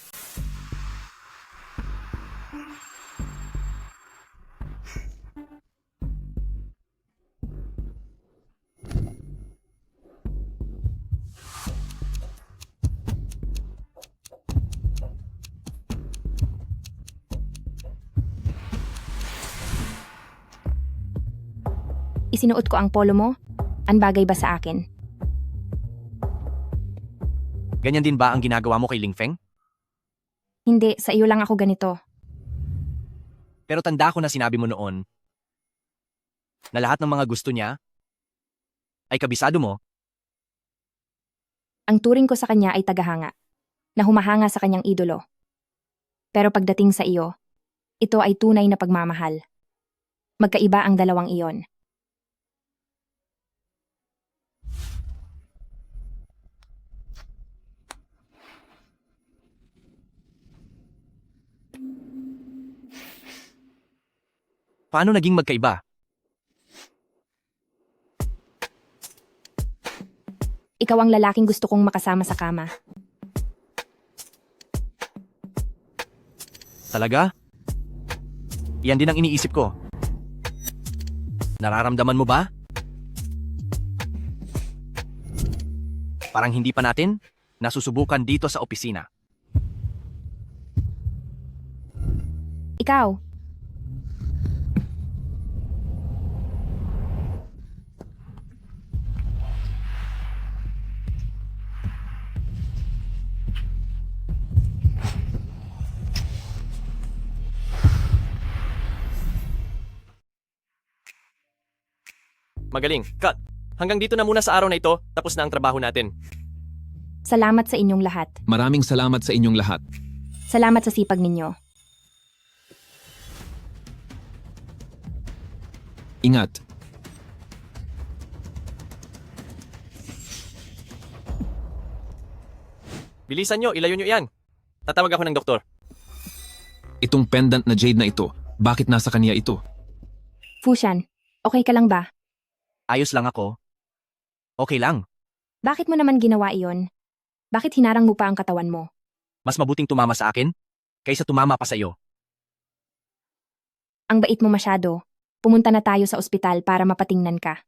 Isinuot ko ang polo mo? Ang bagay ba sa akin? Ganyan din ba ang ginagawa mo kay Ling Feng? Hindi, sa iyo lang ako ganito. Pero tanda ko na sinabi mo noon na lahat ng mga gusto niya ay kabisado mo. Ang turing ko sa kanya ay tagahanga, na humahanga sa kanyang idolo. Pero pagdating sa iyo, ito ay tunay na pagmamahal. Magkaiba ang dalawang iyon. Paano naging magkaiba? Ikaw ang lalaking gusto kong makasama sa kama. Talaga? Iyan din ang iniisip ko. Nararamdaman mo ba? Parang hindi pa natin nasusubukan dito sa opisina. Ikaw, Magaling. Cut. Hanggang dito na muna sa araw na ito, tapos na ang trabaho natin. salamat sa inyong lahat. Maraming salamat sa inyong lahat. Salamat sa sipag ninyo. Ingat. Bilisan nyo, ilayo nyo yan. Tatawag ako ng doktor. Itong pendant na jade na ito, bakit nasa kanya ito? Fushan, okay ka lang ba? Ayos lang ako. Okay lang. Bakit mo naman ginawa iyon? Bakit hinarang mo pa ang katawan mo? Mas mabuting tumama sa akin kaysa tumama pa sa iyo. Ang bait mo masyado. Pumunta na tayo sa ospital para mapatingnan ka.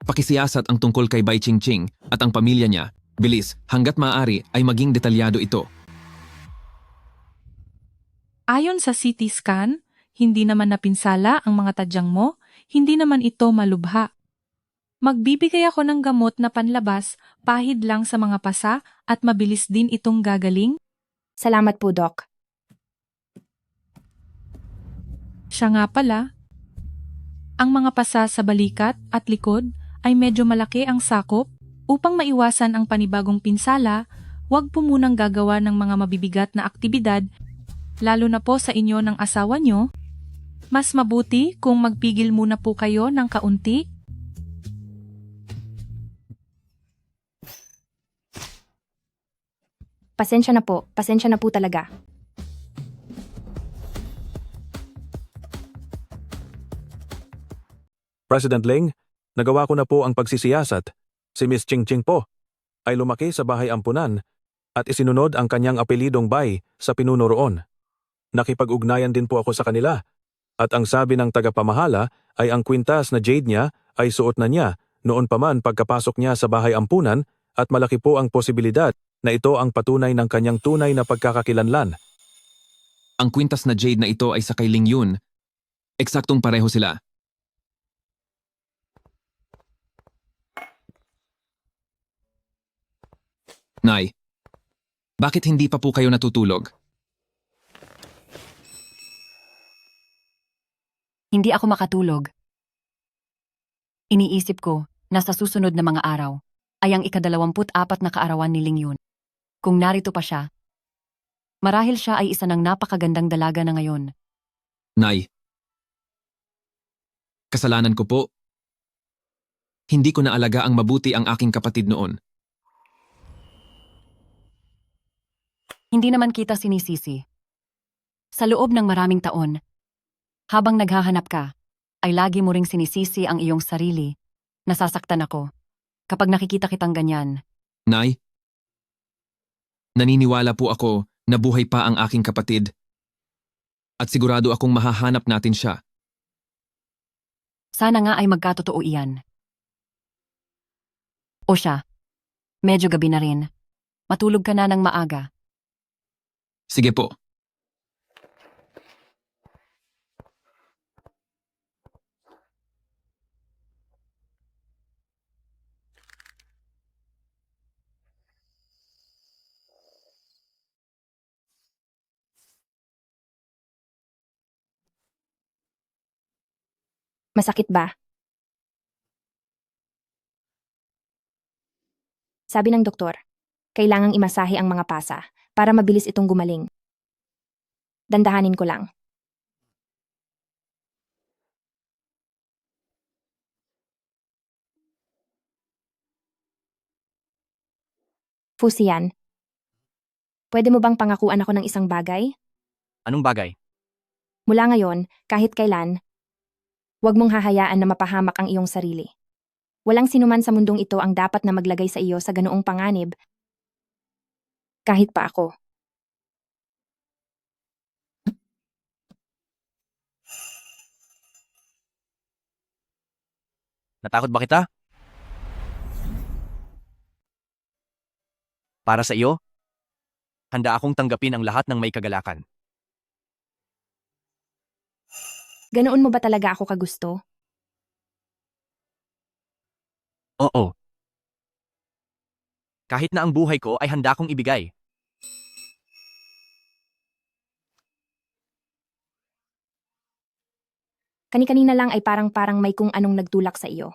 Pakisiyasat ang tungkol kay Bai Chingching at ang pamilya niya. Bilis, hanggat maaari ay maging detalyado ito. Ayon sa CT scan, hindi naman napinsala ang mga tadyang mo, hindi naman ito malubha. Magbibigay ako ng gamot na panlabas, pahid lang sa mga pasa at mabilis din itong gagaling. Salamat po, Doc. Siya nga pala, ang mga pasa sa balikat at likod ay medyo malaki ang sakop. Upang maiwasan ang panibagong pinsala, huwag po munang gagawa ng mga mabibigat na aktibidad, lalo na po sa inyo ng asawa nyo. Mas mabuti kung magpigil muna po kayo ng kaunti. Pasensya na po talaga. President Ling, nagawa ko na po ang pagsisiyasat. Si Miss Chingching po ay lumaki sa bahay ampunan at isinunod ang kanyang apelidong Bai sa pinuno roon. Nakipag-ugnayan din po ako sa kanila at ang sabi ng tagapamahala ay ang kwintas na jade niya ay suot na niya noon pa man pagkapasok niya sa bahay ampunan at malaki po ang posibilidad na ito ang patunay ng kanyang tunay na pagkakakilanlan. Ang kwintas na jade na ito ay sa kay Ling Yun. Eksaktong pareho sila. Nay, bakit hindi pa po kayo natutulog? Hindi ako makatulog. Iniisip ko na sa susunod na mga araw ay ang ika-24 na kaarawan ni Ling Yun. Kung narito pa siya, marahil siya ay isa ng napakagandang dalaga na ngayon. Nay, kasalanan ko po. Hindi ko naalaga ang mabuti ang aking kapatid noon. Hindi naman kita sinisisi. Sa loob ng maraming taon, habang naghahanap ka, ay lagi mo ring sinisisi ang iyong sarili. Nasasaktan ako kapag nakikita kitang ganyan. Nay, naniniwala po ako na buhay pa ang aking kapatid. At sigurado akong mahahanap natin siya. Sana nga ay magkatotoo iyan. O siya, medyo gabi na rin. Matulog ka na ng maaga. Sige po. Masakit ba? Sabi ng doktor, kailangang imasahe ang mga pasa para mabilis itong gumaling. Dandahanin ko lang. Fusian, pwede mo bang pangakuan ako ng isang bagay? Anong bagay? Mula ngayon, kahit kailan, huwag mong hahayaan na mapahamak ang iyong sarili. Walang sinuman sa mundong ito ang dapat na maglagay sa iyo sa ganoong panganib. Kahit pa ako. Natakot ba kita? Para sa iyo, handa akong tanggapin ang lahat ng may kagalakan. Ganoon mo ba talaga ako kagusto? Oo. Kahit na ang buhay ko ay handa kong ibigay. Kani-kanina lang ay parang may kung anong nagtulak sa iyo.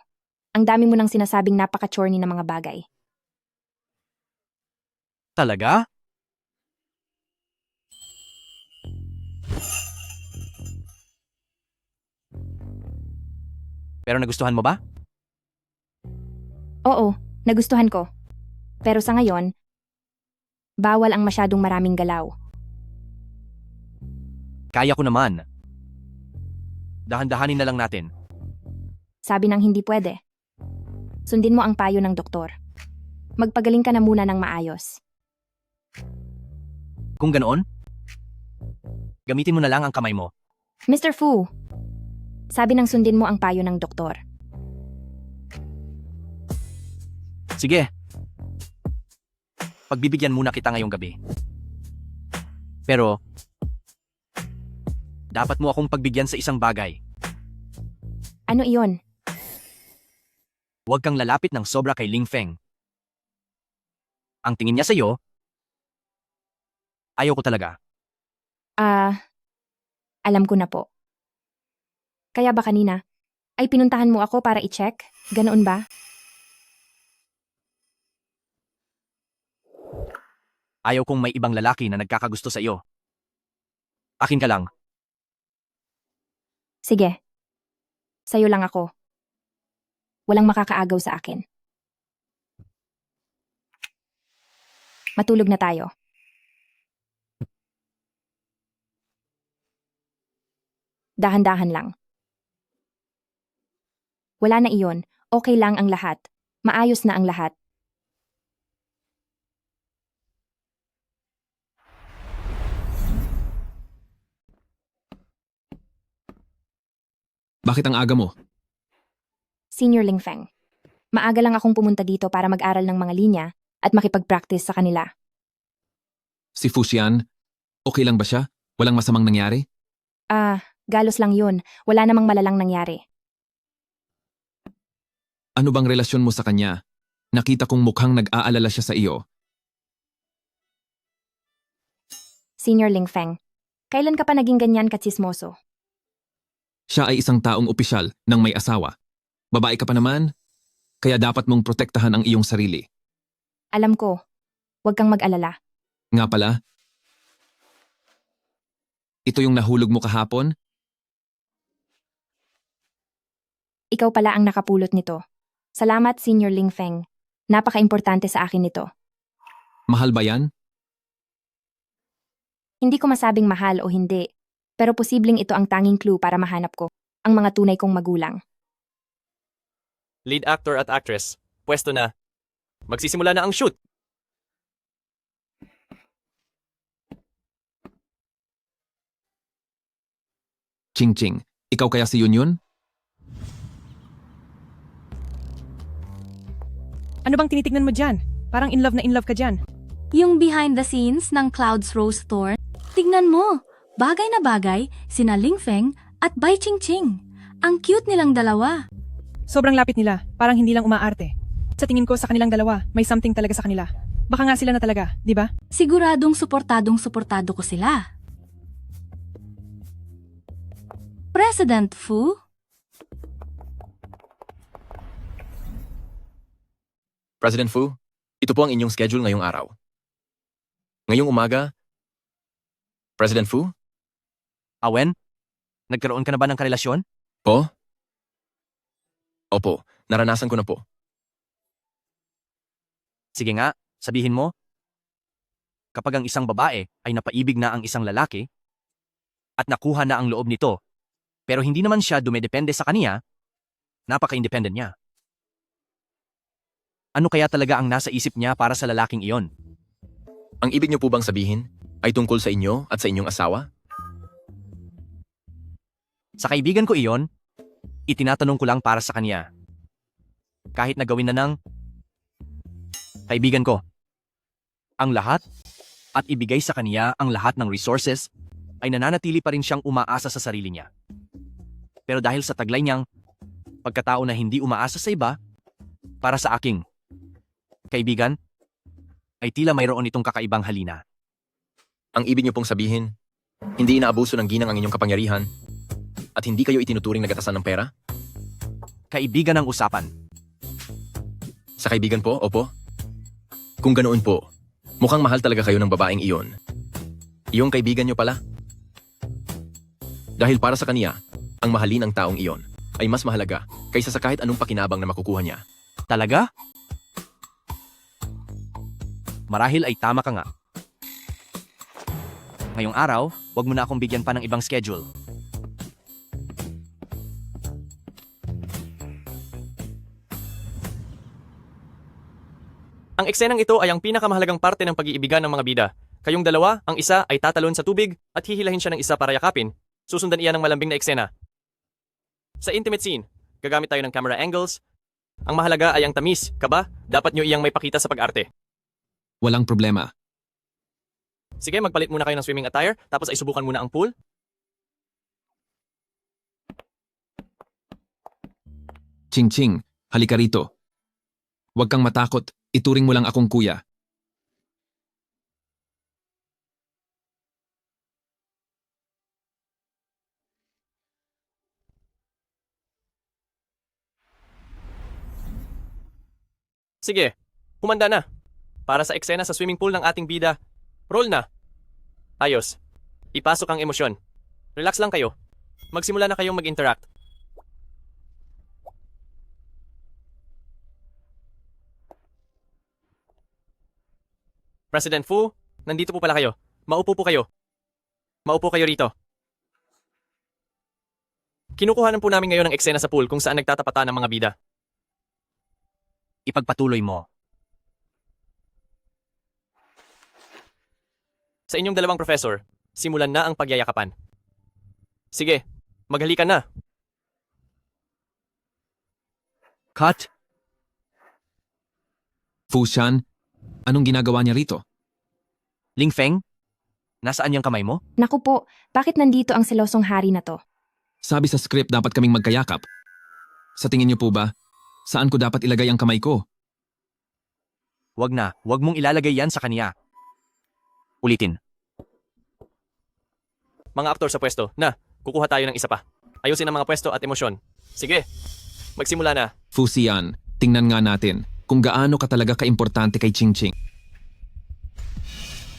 Ang dami mo nang sinasabing napaka-chorny na mga bagay. Talaga? Pero nagustuhan mo ba? Oo, nagustuhan ko. Pero sa ngayon, bawal ang masyadong maraming galaw. Kaya ko naman. Dahan-dahanin na lang natin. Sabi ng hindi pwede. Sundin mo ang payo ng doktor. Magpagaling ka na muna ng maayos. Kung ganoon, gamitin mo na lang ang kamay mo. Mr. Fu, sabi ng sundin mo ang payo ng doktor. Sige. Pagbibigyan muna kita ngayong gabi. Pero, dapat mo akong pagbigyan sa isang bagay. Ano iyon? Huwag kang lalapit ng sobra kay Ling Feng. Ang tingin niya sa'yo, ayaw ko talaga. Alam ko na po. Kaya ba kanina, ay pinuntahan mo ako para i-check? Ganoon ba? Ayaw kong may ibang lalaki na nagkakagusto sa iyo. Akin ka lang. Sige. Sa'yo lang ako. Walang makakaagaw sa akin. Matulog na tayo. Dahan-dahan lang. Wala na iyon. Okay lang ang lahat. Maayos na ang lahat. Bakit ang aga mo? Senior Ling Feng. Maaga lang akong pumunta dito para mag-aral ng mga linya at makipag-practice sa kanila. Si Fu Xian, okay lang ba siya? Walang masamang nangyari? Galos lang yun. Wala namang malalang nangyari. Ano bang relasyon mo sa kanya? Nakita kong mukhang nag-aalala siya sa iyo. Senior Ling Feng, kailan ka pa naging ganyan katsismoso? Siya ay isang taong opisyal ng may asawa. Babae ka pa naman, kaya dapat mong protektahan ang iyong sarili. Alam ko. Huwag kang mag-alala. Nga pala, ito yung nahulog mo kahapon? Ikaw pala ang nakapulot nito. Salamat, Senior Ling Feng. Napaka-importante sa akin nito. Mahal ba yan? Hindi ko masabing mahal o hindi, pero posibleng ito ang tanging clue para mahanap ko ang mga tunay kong magulang. Lead actor at actress, pwesto na. Magsisimula na ang shoot. Ching Ching, ikaw kaya si Yun? Ano bang tinitignan mo dyan? Parang in love na in love ka dyan. Yung behind the scenes ng Clouds Rose Store, tignan mo, bagay na bagay, sina Ling Feng at Bai Ching Ching. Ang cute nilang dalawa. Sobrang lapit nila, parang hindi lang umaarte. Sa tingin ko sa kanilang dalawa, may something talaga sa kanila. Baka nga sila na talaga, di ba? Siguradong suportado ko sila. President Fu? President Fu, ito po ang inyong schedule ngayong araw. Ngayong umaga, President Fu? Awen, nagkaroon ka na ba ng karelasyon? Po? Opo, naranasan ko na po. Sige nga, sabihin mo. Kapag ang isang babae ay napaibig na ang isang lalaki at nakuha na ang loob nito, pero hindi naman siya dumedepende sa kaniya, napaka-independent niya. Ano kaya talaga ang nasa isip niya para sa lalaking iyon? Ang ibig niyo po bang sabihin ay tungkol sa inyo at sa inyong asawa? Sa kaibigan ko iyon, itinatanong ko lang para sa kanya. Kahit nagawin na ng kaibigan ko ang lahat at ibigay sa kanya ang lahat ng resources, ay nananatili pa rin siyang umaasa sa sarili niya. Pero dahil sa taglay niyang pagkatao na hindi umaasa sa iba, para sa aking kaibigan, ay tila mayroon itong kakaibang halina. Ang ibig niyo pong sabihin, hindi inaabuso ng ginang ang inyong kapangyarihan at hindi kayo itinuturing na gatasan ng pera? Kaibigan ang usapan. Sa kaibigan po, opo? Kung ganoon po, mukhang mahal talaga kayo ng babaeng iyon. Iyong kaibigan niyo pala? Dahil para sa kaniya, ang mahalin ang taong iyon ay mas mahalaga kaysa sa kahit anong pakinabang na makukuha niya. Talaga? Marahil ay tama ka nga. Ngayong araw, wag mo na akong bigyan pa ng ibang schedule. Ang eksenang ito ay ang pinakamahalagang parte ng pag-iibigan ng mga bida. Kayong dalawa, ang isa ay tatalon sa tubig at hihilahin siya ng isa para yakapin. Susundan iyan ng malambing na eksena. Sa intimate scene, gagamit tayo ng camera angles. Ang mahalaga ay ang tamis, kaba, dapat nyo iyang may pakita sa pag-arte. Walang problema. Sige, magpalit muna kayo ng swimming attire, tapos ay subukan muna ang pool. Ching-ching, halika rito. Huwag kang matakot, ituring mo lang akong kuya. Sige, humanda na. Para sa eksena sa swimming pool ng ating bida, roll na. Ayos. Ipasok ang emosyon. Relax lang kayo. Magsimula na kayong mag-interact. President Fu, nandito po pala kayo. Maupo po kayo. Maupo kayo rito. Kinukuhanan po namin ngayon ng eksena sa pool kung saan nagtatapatan ng mga bida. Ipagpatuloy mo. Sa inyong dalawang professor, simulan na ang pagyayakapan. Sige, maghalikan na. Cut! Fu Shan, anong ginagawa niya rito? Ling Feng, nasaan yung kamay mo? Naku po, bakit nandito ang selosong hari na to? Sabi sa script dapat kaming magkayakap. Sa tingin niyo po ba, saan ko dapat ilagay ang kamay ko? Wag na, wag mong ilalagay yan sa kanya. Ulitin. Mga aktor sa pwesto, na, kukuha tayo ng isa pa. Ayusin ang mga pwesto at emosyon. Sige, magsimula na. Fu Xian, tingnan nga natin kung gaano ka talaga kaimportante kay Ching Ching.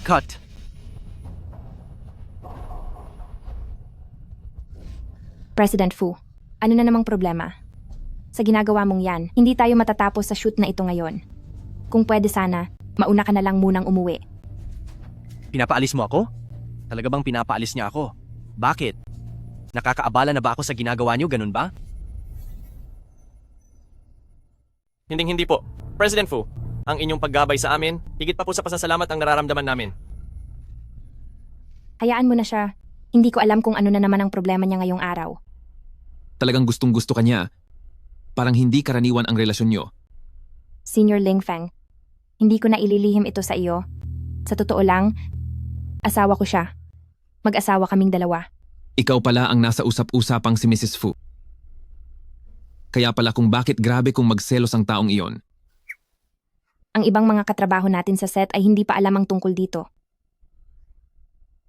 Cut! President Fu, ano na namang problema? Sa ginagawa mong yan, hindi tayo matatapos sa shoot na ito ngayon. Kung pwede sana, mauna ka na lang munang umuwi. Pinapaalis mo ako? Talaga bang pinapaalis niya ako? Bakit? Nakakaabala na ba ako sa ginagawa niyo, ganun ba? Hinding-hindi po. President Fu, ang inyong paggabay sa amin, higit pa po sa pasasalamat ang nararamdaman namin. Hayaan mo na siya. Hindi ko alam kung ano na naman ang problema niya ngayong araw. Talagang gustong-gusto ka niya. Parang hindi karaniwan ang relasyon niyo. Senior Ling Feng, hindi ko na ililihim ito sa iyo. Sa totoo lang, asawa ko siya. Mag-asawa kaming dalawa. Ikaw pala ang nasa usap-usapang si Mrs. Fu. Kaya pala kung bakit grabe kung magselos ang taong iyon. Ang ibang mga katrabaho natin sa set ay hindi pa alam ang tungkol dito.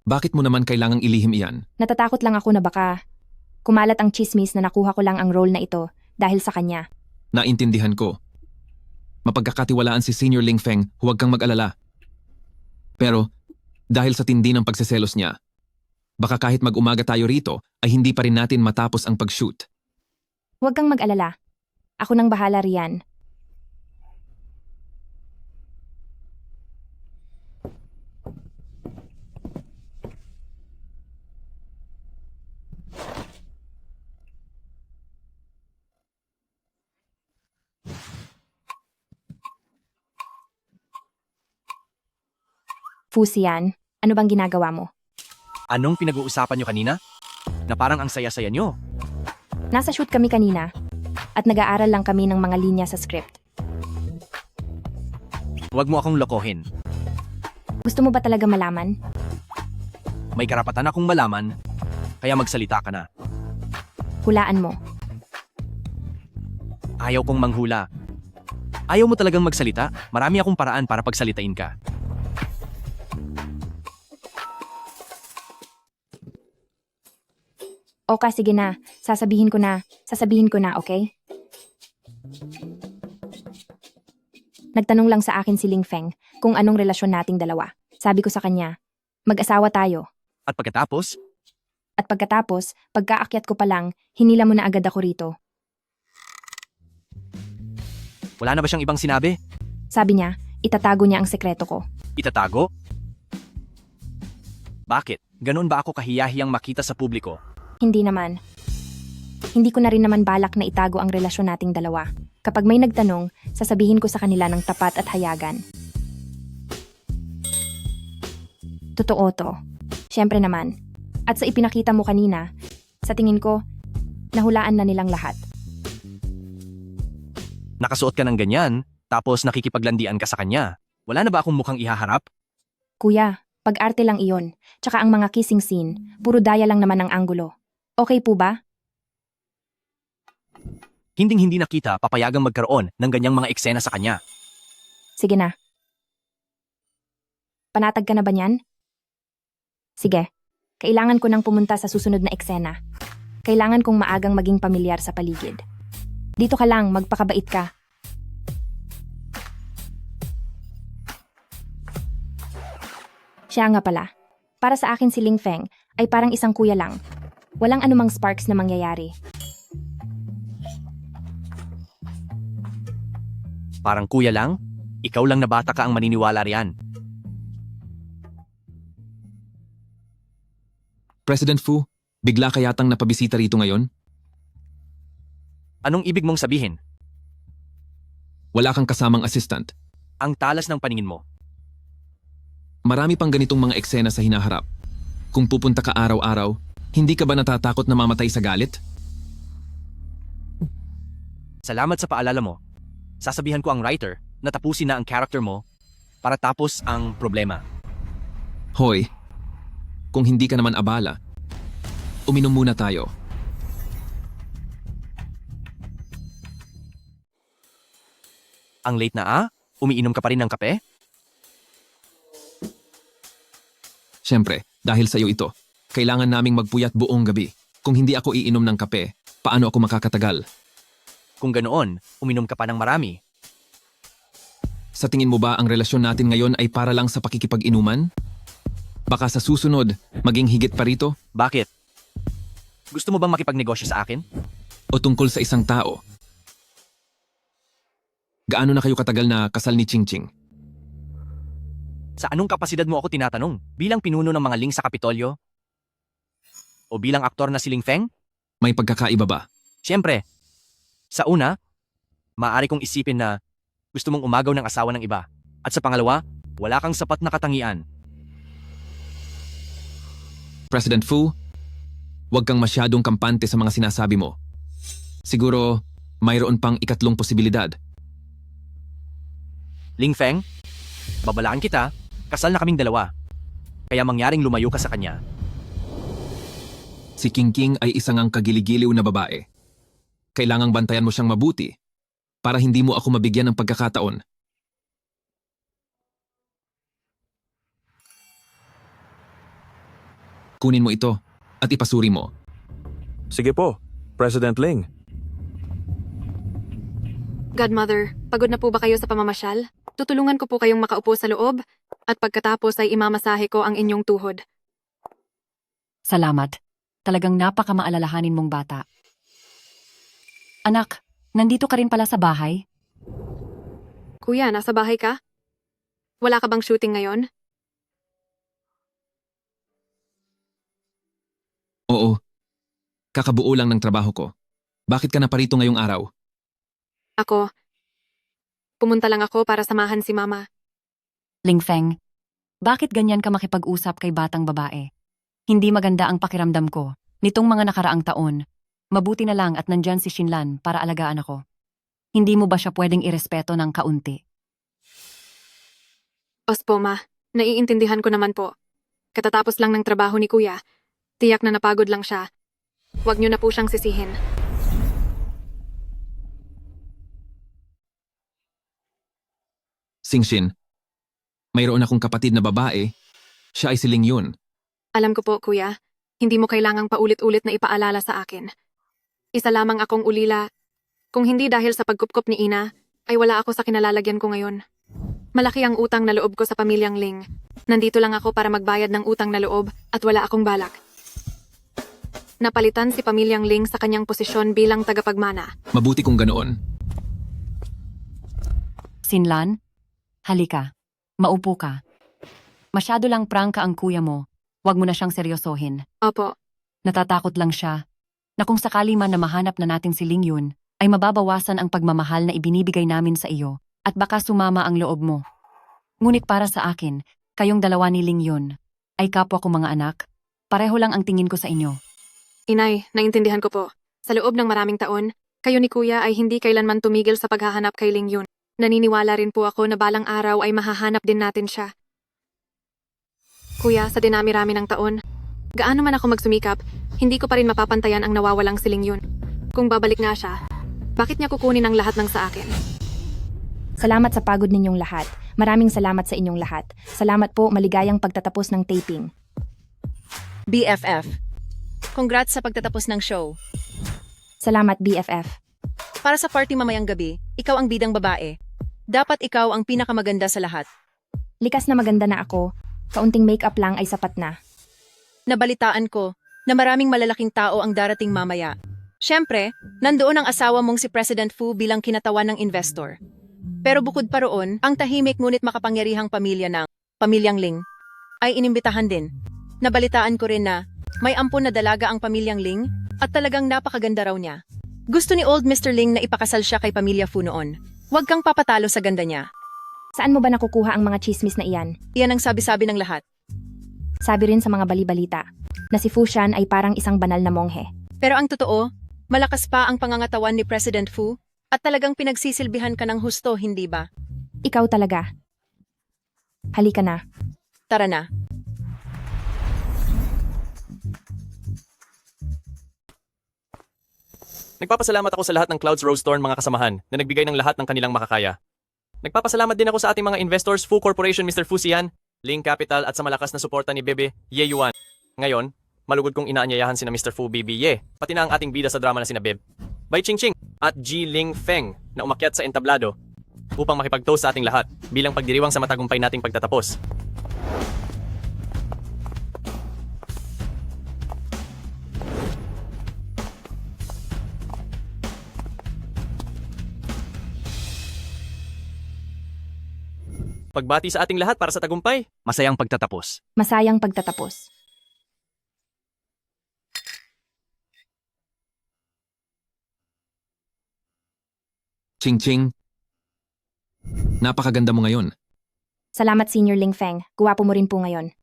Bakit mo naman kailangang ilihim iyan? Natatakot lang ako na baka kumalat ang chismis na nakuha ko lang ang role na ito dahil sa kanya. Naintindihan ko. Mapagkakatiwalaan si Senior Ling Feng, huwag kang mag-alala. Pero, dahil sa tindi ng pagseselos niya, baka kahit mag-umaga tayo rito, ay hindi pa rin natin matapos ang pag-shoot. Huwag kang mag-alala. Ako nang bahala riyan. Fu Xian, ano bang ginagawa mo? Anong pinag-uusapan niyo kanina? Na parang ang saya-saya niyo. Nasa shoot kami kanina at nag-aaral lang kami ng mga linya sa script. Huwag mo akong lokohin. Gusto mo ba talaga malaman? May karapatan akong malaman, kaya magsalita ka na. Hulaan mo. Ayaw kong manghula. Ayaw mo talagang magsalita? Marami akong paraan para pagsalitain ka. Oka, sige na. Sasabihin ko na. Sasabihin ko na, okay? Nagtanong lang sa akin si Ling Feng kung anong relasyon nating dalawa. Sabi ko sa kanya, mag-asawa tayo. At pagkatapos? At pagkatapos, pagkaakyat ko pa lang, hinila mo na agad ako rito. Wala na ba siyang ibang sinabi? Sabi niya, itatago niya ang sekreto ko. Itatago? Bakit? Ganun ba ako kahiyahiyang makita sa publiko? Hindi naman. Hindi ko na rin naman balak na itago ang relasyon nating dalawa. Kapag may nagtanong, sasabihin ko sa kanila ng tapat at hayagan. Totoo to. Siyempre naman. At sa ipinakita mo kanina, sa tingin ko, nahulaan na nilang lahat. Nakasuot ka ng ganyan, tapos nakikipaglandian ka sa kanya. Wala na ba akong mukhang ihaharap? Kuya, pag-arte lang iyon. Tsaka ang mga kissing scene, puro daya lang naman ang anggulo. Okay po ba? Hinding-hindi na kita papayagang magkaroon ng ganyang mga eksena sa kanya. Sige na. Panatag ka na ba niyan? Sige. Kailangan ko nang pumunta sa susunod na eksena. Kailangan kong maagang maging pamilyar sa paligid. Dito ka lang, magpakabait ka. Siya nga pala. Para sa akin si Ling Feng ay parang isang kuya lang. Walang anumang sparks na mangyayari. Parang kuya lang? Ikaw lang na bata ka ang maniniwala riyan. President Fu, bigla ka yatang napabisita rito ngayon? Anong ibig mong sabihin? Wala kang kasamang assistant. Ang talas ng paningin mo. Marami pang ganitong mga eksena sa hinaharap. Kung pupunta ka araw-araw, hindi ka ba natatakot na mamatay sa galit? Salamat sa paalala mo. Sasabihan ko ang writer na tapusin na ang character mo para tapos ang problema. Hoy, kung hindi ka naman abala, uminom muna tayo. Ang late na Umiinom ka pa rin ng kape? Siyempre, dahil sa'yo ito, kailangan naming magpuyat buong gabi. Kung hindi ako iinom ng kape, paano ako makakatagal? Kung ganoon, uminom ka pa ng marami. Sa tingin mo ba ang relasyon natin ngayon ay para lang sa pakikipag-inuman? Baka sa susunod, maging higit pa rito? Bakit? Gusto mo bang makipagnegosyo sa akin? O tungkol sa isang tao? Gaano na kayo katagal na kasal ni Ching Ching? Sa anong kapasidad mo ako tinatanong? Bilang pinuno ng mga Ling sa Kapitolyo? O bilang aktor na si Ling Feng? May pagkakaiba ba? Siyempre. Sa una, maaari kong isipin na gusto mong umagaw ng asawa ng iba. At sa pangalawa, wala kang sapat na katangian. President Fu, huwag kang masyadong kampante sa mga sinasabi mo. Siguro, mayroon pang ikatlong posibilidad. Ling Feng, babalaan kita, kasal na kaming dalawa. Kaya mangyaring lumayo ka sa kanya. Si King King ay isang ang kagiligiliw na babae. Kailangang bantayan mo siyang mabuti para hindi mo ako mabigyan ng pagkakataon. Kunin mo ito at ipasuri mo. Sige po, President Ling. Godmother, pagod na po ba kayo sa pamamasyal? Tutulungan ko po kayong makaupo sa loob at pagkatapos ay imamasahe ko ang inyong tuhod. Salamat. Talagang napakamaalalahanin mong bata. Anak, nandito ka rin pala sa bahay? Kuya, nasa bahay ka? Wala ka bang shooting ngayon? Oo. Kakabuo lang ng trabaho ko. Bakit ka na parito ngayong araw? Ako. Pumunta lang ako para samahan si Mama. Ling Feng, bakit ganyan ka makipag-usap kay batang babae? Hindi maganda ang pakiramdam ko. Nitong mga nakaraang taon, mabuti na lang at nandyan si Shinlan para alagaan ako. Hindi mo ba siya pwedeng irespeto ng kaunti? Ospo, Ma. Naiintindihan ko naman po. Katatapos lang ng trabaho ni Kuya. Tiyak na napagod lang siya. Huwag niyo na po siyang sisihin. Singshin, mayroon akong kapatid na babae. Siya ay si Ling Yun. Alam ko po, Kuya. Hindi mo kailangang paulit-ulit na ipaalala sa akin. Isa lamang akong ulila. Kung hindi dahil sa pagkupkop ni Ina, ay wala ako sa kinalalagyan ko ngayon. Malaki ang utang na loob ko sa pamilyang Ling. Nandito lang ako para magbayad ng utang na loob at wala akong balak. Napalitan si pamilyang Ling sa kanyang posisyon bilang tagapagmana. Mabuti kung ganoon. Sinlan? Halika. Maupo ka. Masyado lang prangka ang kuya mo. Huwag mo na siyang seryosohin. Opo. Natatakot lang siya na kung sakali man na mahanap na natin si Ling Yun, ay mababawasan ang pagmamahal na ibinibigay namin sa iyo at baka sumama ang loob mo. Ngunit para sa akin, kayong dalawa ni Ling Yun ay kapwa ko mga anak. Pareho lang ang tingin ko sa inyo. Inay, naintindihan ko po. Sa loob ng maraming taon, kayo ni Kuya ay hindi kailanman tumigil sa paghahanap kay Ling Yun. Naniniwala rin po ako na balang araw ay mahahanap din natin siya. Kuya, sa dinami-rami ng taon, gaano man ako magsumikap, hindi ko pa rin mapapantayan ang nawawalang si Ling Yun. Kung babalik nga siya, bakit niya kukunin ang lahat ng sa akin? Salamat sa pagod ninyong lahat. Maraming salamat sa inyong lahat. Salamat po, maligayang pagtatapos ng taping. BFF. Congrats sa pagtatapos ng show. Salamat, BFF. Para sa party mamayang gabi, ikaw ang bidang babae. Dapat ikaw ang pinakamaganda sa lahat. Likas na maganda na ako. Kaunting makeup lang ay sapat na. Nabalitaan ko na maraming malalaking tao ang darating mamaya. Siyempre, nandoon ang asawa mong si President Fu bilang kinatawan ng investor. Pero bukod pa roon, ang tahimik ngunit makapangyarihang pamilya ng Pamilyang Ling ay inimbitahan din. Nabalitaan ko rin na may ampun na dalaga ang Pamilyang Ling at talagang napakaganda raw niya. Gusto ni Old Mr. Ling na ipakasal siya kay Pamilya Fu noon. Huwag kang papatalo sa ganda niya. Saan mo ba nakukuha ang mga chismis na iyan? Iyan ang sabi-sabi ng lahat. Sabi rin sa mga bali-balita na si Fu Shan ay parang isang banal na monghe. Pero ang totoo, malakas pa ang pangangatawan ni President Fu at talagang pinagsisilbihan ka ng husto, hindi ba? Ikaw talaga. Halika na. Tara na. Nagpapasalamat ako sa lahat ng Clouds Rose Thorn mga kasamahan na nagbigay ng lahat ng kanilang makakaya. Nagpapasalamat din ako sa ating mga investors, Fu Corporation, Mr. Fu Xian, Ling Capital at sa malakas na suporta ni Bebe Ye Yuan. Ngayon, malugod kong inaanyayahan sina Mr. Fu Bibi Ye, pati na ang ating bida sa drama na sina Beb, Bai Chingching at Ji Ling Feng na umakyat sa entablado upang makipag-toast sa ating lahat bilang pagdiriwang sa matagumpay nating pagtatapos. Pagbati sa ating lahat para sa tagumpay. Masayang pagtatapos. Masayang pagtatapos. Ching-ching. Napakaganda mo ngayon. Salamat, Senior Ling Feng. Guwapo mo rin po ngayon.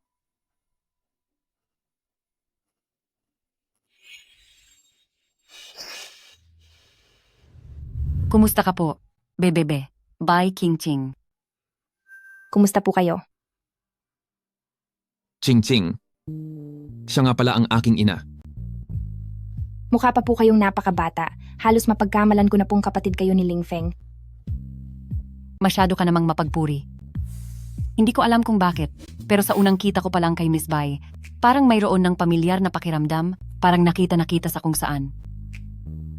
Kumusta ka po, Bebebe? Bye, King Ching. Kumusta po kayo? Ching-ching. Siya nga pala ang aking ina. Mukha pa po kayong napakabata. Halos mapagkamalan ko na pong kapatid kayo ni Ling Feng. Masyado ka namang mapagpuri. Hindi ko alam kung bakit, pero sa unang kita ko pa lang kay Miss Bai, parang mayroon ng pamilyar na pakiramdam, parang nakita sa kung saan.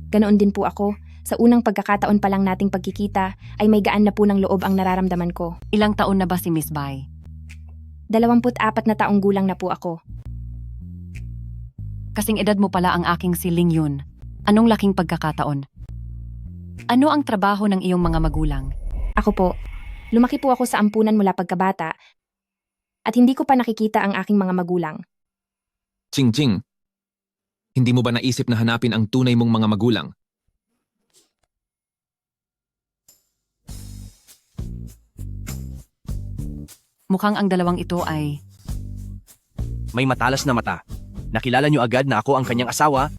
Ganoon din po ako. Sa unang pagkakataon pa lang nating pagkikita, ay may gaan na po ng loob ang nararamdaman ko. Ilang taon na ba si Miss Bai? 24 na taong gulang na po ako. Kasing edad mo pala ang aking si Ling Yun. Anong laking pagkakataon? Ano ang trabaho ng iyong mga magulang? Ako po, lumaki po ako sa ampunan mula pagkabata at hindi ko pa nakikita ang aking mga magulang. Ching-ching. Hindi mo ba naisip na hanapin ang tunay mong mga magulang? Mukhang ang dalawang ito ay... May matalas na mata. Nakilala niyo agad na ako ang kanyang asawa.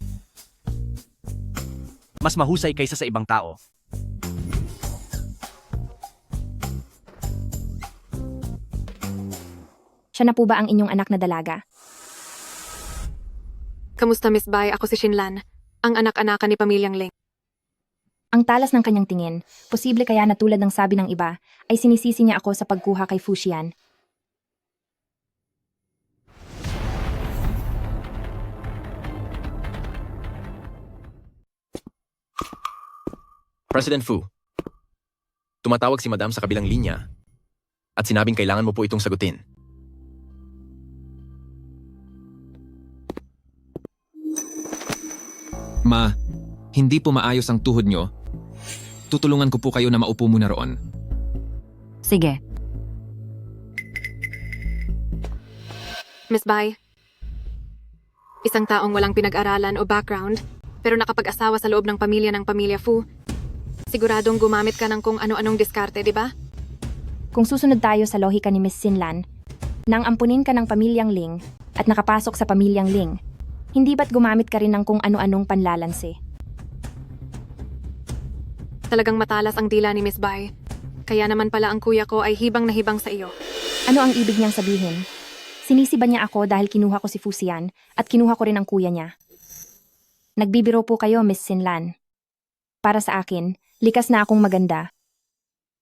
Mas mahusay kaysa sa ibang tao. Siya na po ba ang inyong anak na dalaga? Kamusta, Miss Bai? Ako si Shinlan, ang anak-anakan ni Pamilyang Ling. Ang talas ng kanyang tingin, posible kaya na tulad ng sabi ng iba, ay sinisisi niya ako sa pagkuha kay Fu Xian. President Fu, tumatawag si Madam sa kabilang linya at sinabing kailangan mo po itong sagutin. Ma, hindi po maayos ang tuhod nyo. Tutulungan ko po kayo na maupo muna roon. Sige. Miss Bai, isang taong walang pinag-aralan o background, pero nakapag-asawa sa loob ng pamilya Fu, siguradong gumamit ka ng kung ano-anong diskarte, di ba? Kung susunod tayo sa lohika ni Miss Sinlan, nang ampunin ka ng pamilyang Ling at nakapasok sa pamilyang Ling, hindi ba't gumamit ka rin ng kung ano-anong panlalansi? Talagang matalas ang dila ni Miss Bai, kaya naman pala ang kuya ko ay hibang na hibang sa iyo. Ano ang ibig niyang sabihin? Sinisi ba niya ako dahil kinuha ko si Fusian at kinuha ko rin ang kuya niya? Nagbibiro po kayo, Miss Sinlan. Para sa akin, likas na akong maganda.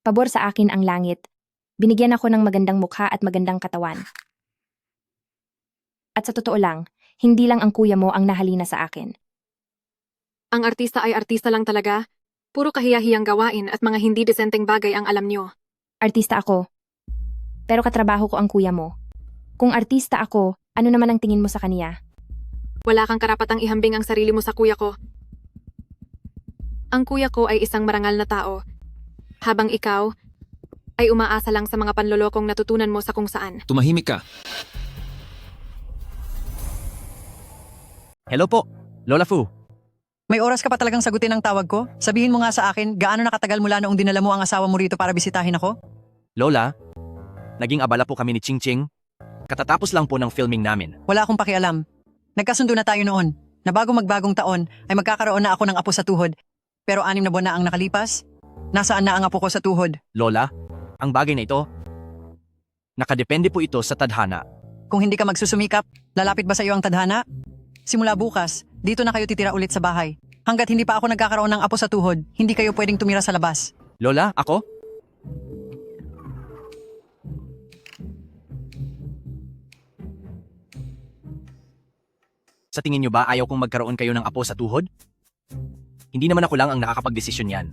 Pabor sa akin ang langit. Binigyan ako ng magandang mukha at magandang katawan. At sa totoo lang, hindi lang ang kuya mo ang nahalina sa akin. Ang artista ay artista lang talaga. Puro kahiyahiyang gawain at mga hindi desenteng bagay ang alam niyo. Artista ako. Pero katrabaho ko ang kuya mo. Kung artista ako, ano naman ang tingin mo sa kaniya? Wala kang karapatang ihambing ang sarili mo sa kuya ko. Ang kuya ko ay isang marangal na tao, habang ikaw ay umaasa lang sa mga panlolokong natutunan mo sa kung saan. Tumahimik ka. Hello po, Lola Fu. May oras ka pa talagang sagutin ang tawag ko? Sabihin mo nga sa akin, gaano nakatagal mula noong dinala mo ang asawa mo rito para bisitahin ako? Lola, naging abala po kami ni Ching Ching. Katatapos lang po ng filming namin. Wala akong pakialam. Nagkasundo na tayo noon, na bago magbagong taon ay magkakaroon na ako ng apo sa tuhod. Pero 6 na buwan na ang nakalipas. Nasaan na ang apo ko sa tuhod? Lola, ang bagay na ito, nakadepende po ito sa tadhana. Kung hindi ka magsusumikap, lalapit ba sa iyo ang tadhana? Simula bukas, dito na kayo titira ulit sa bahay. Hanggat hindi pa ako nagkakaroon ng apo sa tuhod, hindi kayo pwedeng tumira sa labas. Lola, ako? Sa tingin niyo ba ayaw kong magkaroon kayo ng apo sa tuhod? Hindi naman ako lang ang nakakapagdesisyon yan.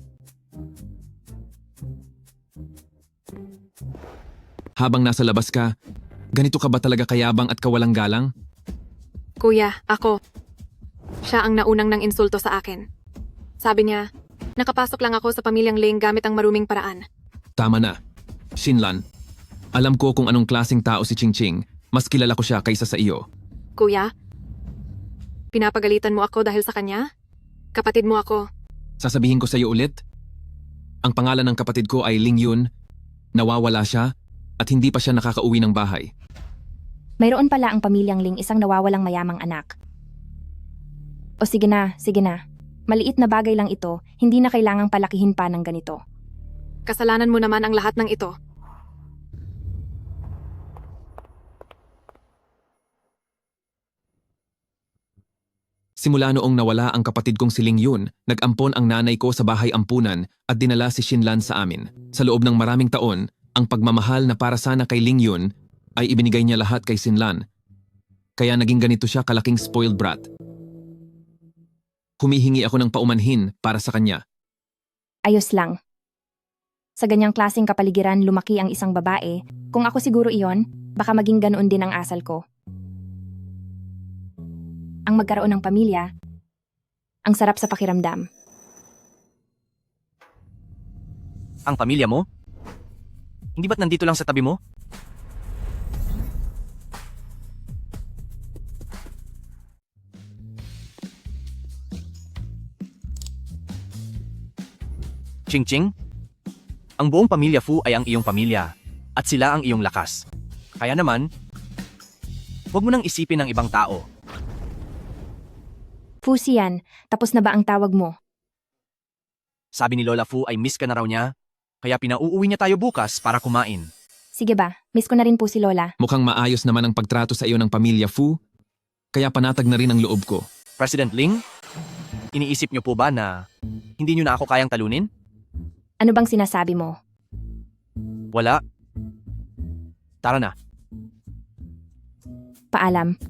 Habang nasa labas ka, ganito ka ba talaga kayabang at kawalang galang? Kuya, ako. Siya ang naunang nang insulto sa akin. Sabi niya, nakapasok lang ako sa pamilyang Ling gamit ang maruming paraan. Tama na. Shinlan, alam ko kung anong klaseng tao si Ching Ching. Mas kilala ko siya kaysa sa iyo. Kuya, pinapagalitan mo ako dahil sa kanya? Kapatid mo ako. Sasabihin ko sa iyo ulit. Ang pangalan ng kapatid ko ay Ling Yun. Nawawala siya at hindi pa siya nakakauwi ng bahay. Mayroon pala ang pamilyang Ling isang nawawalang mayamang anak. O sige na, sige na. Maliit na bagay lang ito, hindi na kailangang palakihin pa ng ganito. Kasalanan mo naman ang lahat ng ito. Simula noong nawala ang kapatid kong si Ling Yun, nag-ampon ang nanay ko sa bahay ampunan at dinala si Shinlan sa amin. Sa loob ng maraming taon, ang pagmamahal na para sana kay Ling Yun ay ibinigay niya lahat kay Shinlan. Kaya naging ganito siya kalaking spoiled brat. Humihingi ako ng paumanhin para sa kanya. Ayos lang. Sa ganyang klaseng kapaligiran lumaki ang isang babae, kung ako siguro iyon, baka maging ganoon din ang asal ko. Ang magkaroon ng pamilya, ang sarap sa pakiramdam. Ang pamilya mo? Hindi ba't nandito lang sa tabi mo? Ching Ching, ang buong pamilya Fu ay ang iyong pamilya at sila ang iyong lakas. Kaya naman, huwag mo nang isipin ng ibang tao. Fusian, tapos na ba ang tawag mo? Sabi ni Lola Fu ay miss ka na raw niya, kaya pinauuwi niya tayo bukas para kumain. Sige ba, miss ko na rin po si Lola. Mukhang maayos naman ang pagtrato sa iyo ng pamilya Fu, kaya panatag na rin ang loob ko. President Ling, iniisip niyo po ba na hindi niyo na ako kayang talunin? Ano bang sinasabi mo? Wala. Tara na. Paalam.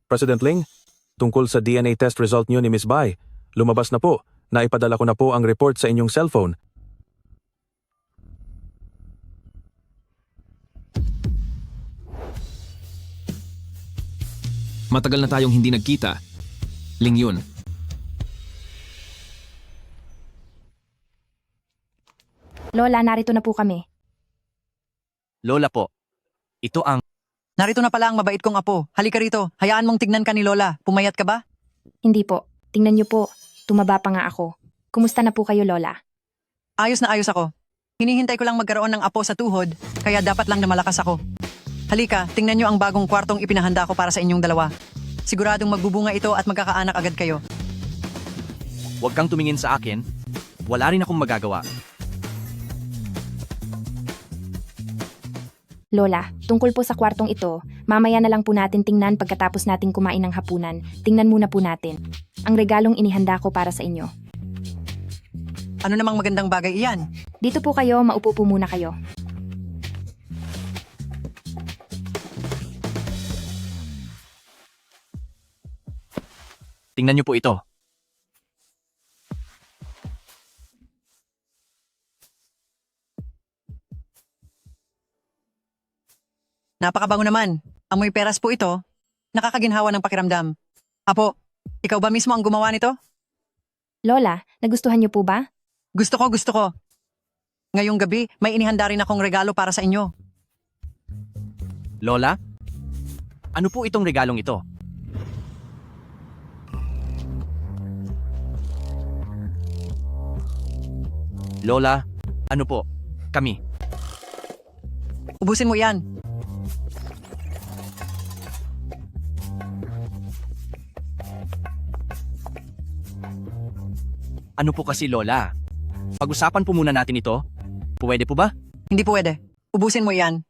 President Ling, tungkol sa DNA test result niyo ni Miss Bai, lumabas na po. Naipadala ko na po ang report sa inyong cellphone. Matagal na tayong hindi nagkita. Ling yun. Lola, narito na po kami. Lola po, ito ang... Narito na pala ang mabait kong apo. Halika rito. Hayaan mong tignan ka ni Lola. Pumayat ka ba? Hindi po. Tingnan niyo po. Tumaba pa nga ako. Kumusta na po kayo, Lola? Ayos na ayos ako. Hinihintay ko lang magkaroon ng apo sa tuhod, kaya dapat lang na malakas ako. Halika, tingnan niyo ang bagong kwartong ipinahanda ko para sa inyong dalawa. Siguradong magbubunga ito at magkakaanak agad kayo. Huwag kang tumingin sa akin. Wala rin akong magagawa. Lola, tungkol po sa kwartong ito, mamaya na lang po natin tingnan pagkatapos nating kumain ng hapunan. Tingnan muna po natin. Ang regalong inihanda ko para sa inyo. Ano namang magandang bagay iyan? Dito po kayo, maupo po muna kayo. Tingnan niyo po ito. Napakabango naman. Amoy peras po ito. Nakakaginhawa ng pakiramdam. Apo, ikaw ba mismo ang gumawa nito? Lola, nagustuhan niyo po ba? Gusto ko. Ngayong gabi, may inihanda rin akong regalo para sa inyo. Lola, ano po itong regalong ito? Lola, ano po? Kami. Ubusin mo yan. Ano po kasi, Lola? Pag-usapan po muna natin ito. Pwede po ba? Hindi pwede. Ubusin mo yan.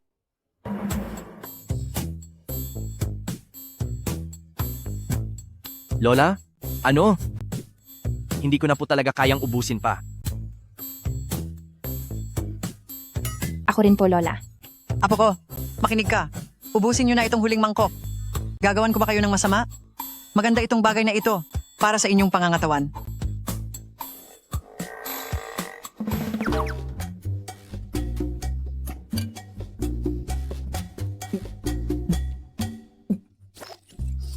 Lola, ano? Hindi ko na po talaga kayang ubusin pa. Ako rin po, Lola. Apo ko, makinig ka. Ubusin nyo na itong huling mangkok. Gagawan ko ba kayo ng masama? Maganda itong bagay na ito para sa inyong pangangatawan.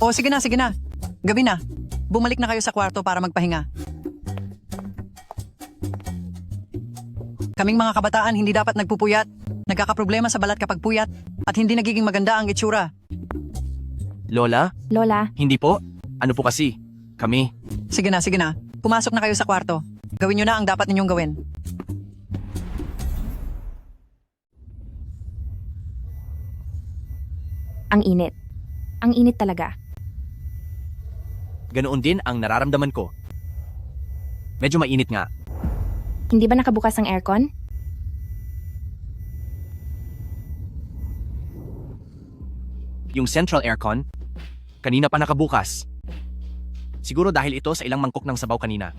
O sige na. Gabi na. Bumalik na kayo sa kwarto para magpahinga. Kaming mga kabataan hindi dapat nagpupuyat. Nagkakaproblema sa balat kapag puyat at hindi nagiging maganda ang itsura. Lola? Lola? Hindi po. Ano po kasi? Kami. Sige na. Pumasok na kayo sa kwarto. Gawin nyo na ang dapat ninyong gawin. Ang init. Ang init talaga. Ganoon din ang nararamdaman ko. Medyo mainit nga. Hindi ba nakabukas ang aircon? Yung central aircon, kanina pa nakabukas. Siguro dahil ito sa ilang mangkok ng sabaw kanina.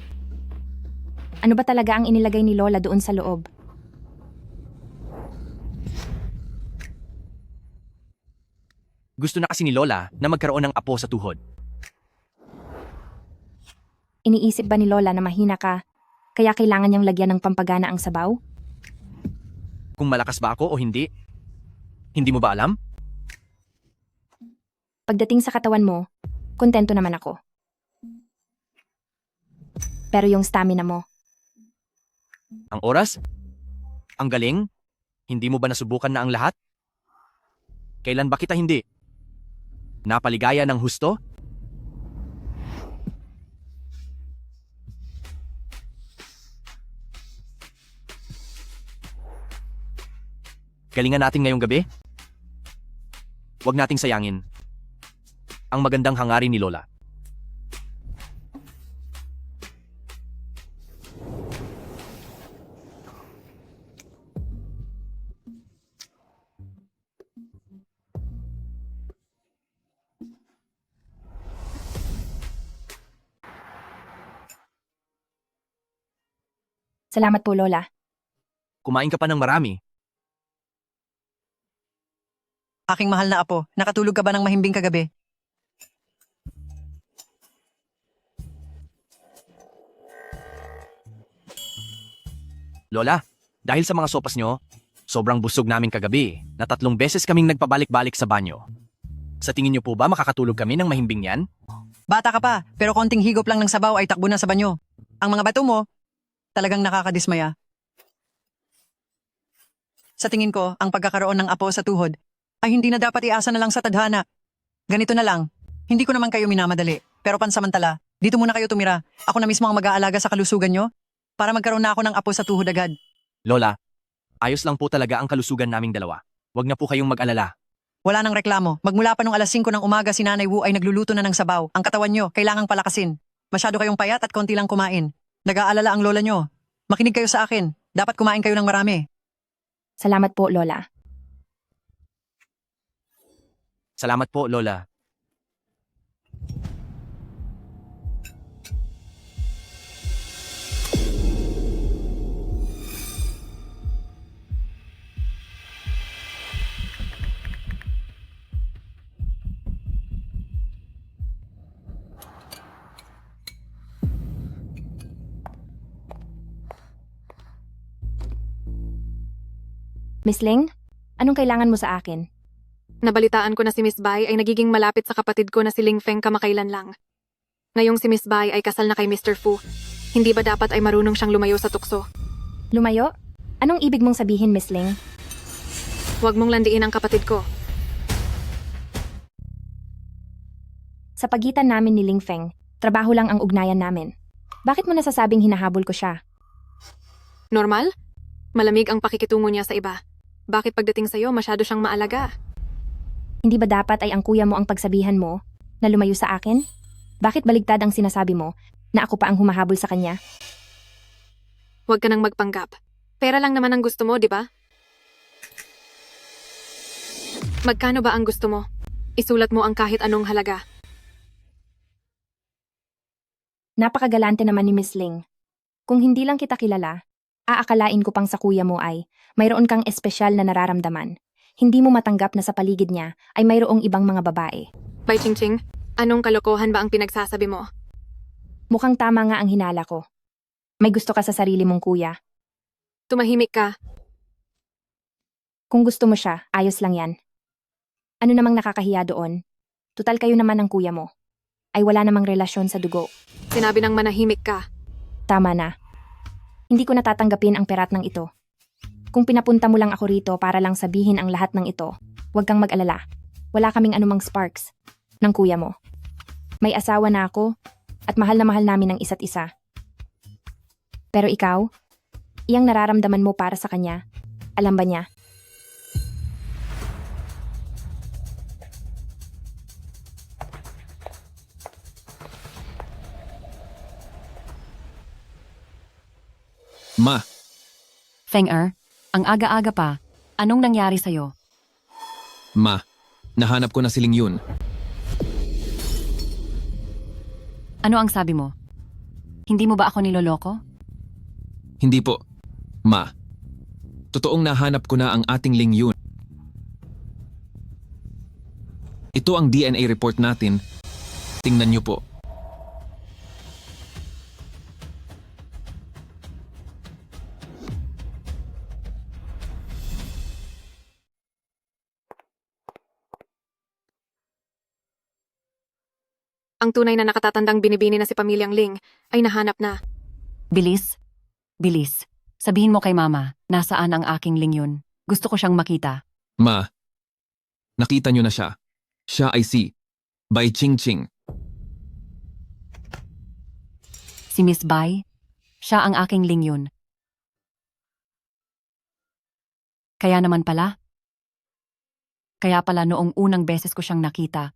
Ano ba talaga ang inilagay ni Lola doon sa loob? Gusto na kasi ni Lola na magkaroon ng apo sa tuhod. Iniisip ba ni Lola na mahina ka, kaya kailangan niyang lagyan ng pampagana ang sabaw? Kung malakas ba ako o hindi? Hindi mo ba alam? Pagdating sa katawan mo, kontento naman ako. Pero yung stamina mo, Ang oras? Ang galing? Hindi mo ba nasubukan na ang lahat? Kailan ba kita hindi? Napaligaya ng husto? Galingan natin ngayong gabi? Huwag nating sayangin ang magandang hangarin ni Lola. salamat po Lola. Kumain ka pa ng marami. Aking mahal na apo, nakatulog ka ba ng mahimbing kagabi? Lola, dahil sa mga sopas nyo, sobrang busog namin kagabi na 3 beses kaming nagpabalik-balik sa banyo. Sa tingin nyo po ba makakatulog kami ng mahimbing yan? Bata ka pa, pero konting higop lang ng sabaw ay takbo na sa banyo. Ang mga bato mo, talagang nakakadismaya. Sa tingin ko, ang pagkakaroon ng apo sa tuhod ay hindi na dapat iasa na lang sa tadhana. Ganito na lang, hindi ko naman kayo minamadali, pero pansamantala, dito muna kayo tumira. Ako na mismo ang mag-aalaga sa kalusugan nyo para magkaroon na ako ng apo sa tuhod agad. Lola, ayos lang po talaga ang kalusugan naming dalawa. Huwag na po kayong mag-alala. Wala nang reklamo. Magmula pa nung alas 5 ng umaga si Nanay Wu ay nagluluto na ng sabaw. Ang katawan nyo, kailangang palakasin. Masyado kayong payat at konti lang kumain. Nag-aalala ang lola nyo. Makinig kayo sa akin. Dapat kumain kayo ng marami. Salamat po, Lola. Salamat po, Lola. Miss Ling, anong kailangan mo sa akin? Nabalitaan ko na si Miss Bai ay nagiging malapit sa kapatid ko na si Ling Feng kamakailan lang. Ngayong si Miss Bai ay kasal na kay Mr. Fu. Hindi ba dapat ay marunong siyang lumayo sa tukso? Lumayo? Anong ibig mong sabihin, Miss Ling? Huwag mong landiin ang kapatid ko. Sa pagitan namin ni Ling Feng, trabaho lang ang ugnayan namin. Bakit mo nasasabing hinahabol ko siya? Normal? Malamig ang pakikitungo niya sa iba. Bakit pagdating sa'yo masyado siyang maalaga? Hindi ba dapat ay ang kuya mo ang pagsabihan mo na lumayo sa akin? Bakit baligtad ang sinasabi mo na ako pa ang humahabol sa kanya? Huwag ka nang magpanggap. Pera lang naman ang gusto mo, di ba? Magkano ba ang gusto mo? Isulat mo ang kahit anong halaga. Napakagalante naman ni Miss Ling. Kung hindi lang kita kilala, aakalain ko pang sa kuya mo ay mayroon kang espesyal na nararamdaman. Hindi mo matanggap na sa paligid niya ay mayroong ibang mga babae. Bai Chingching, anong kalokohan ba ang pinagsasabi mo? Mukhang tama nga ang hinala ko. May gusto ka sa sarili mong kuya. Tumahimik ka. Kung gusto mo siya, ayos lang yan. Ano namang nakakahiya doon? Tutal kayo naman ng kuya mo. Ay wala namang relasyon sa dugo. Sinabi ng manahimik ka. Tama na. Hindi ko natatanggapin ang perat ng ito. Kung pinapunta mo lang ako rito para lang sabihin ang lahat ng ito, huwag kang mag-alala. Wala kaming anumang sparks ng kuya mo. May asawa na ako at mahal na mahal namin ang isa't isa. Pero ikaw, iyang nararamdaman mo para sa kanya, alam ba niya? Ma, Feng-er, ang aga-aga pa. Anong nangyari sa'yo? ma, nahanap ko na si Ling Yun. Ano ang sabi mo? Hindi mo ba ako niloloko? Hindi po. Ma, totoong nahanap ko na ang ating Ling Yun. Ito ang DNA report natin. Tingnan niyo po. Ang tunay na nakatatandang binibini na si Pamilyang Ling ay nahanap na. Bilis? Bilis. Sabihin mo kay Mama, nasaan ang aking Ling Yun? Gusto ko siyang makita. Ma, nakita niyo na siya. Siya ay si Bai Chingching. Si Miss Bai? Siya ang aking Ling Yun. Kaya naman pala? Kaya pala noong unang beses ko siyang nakita,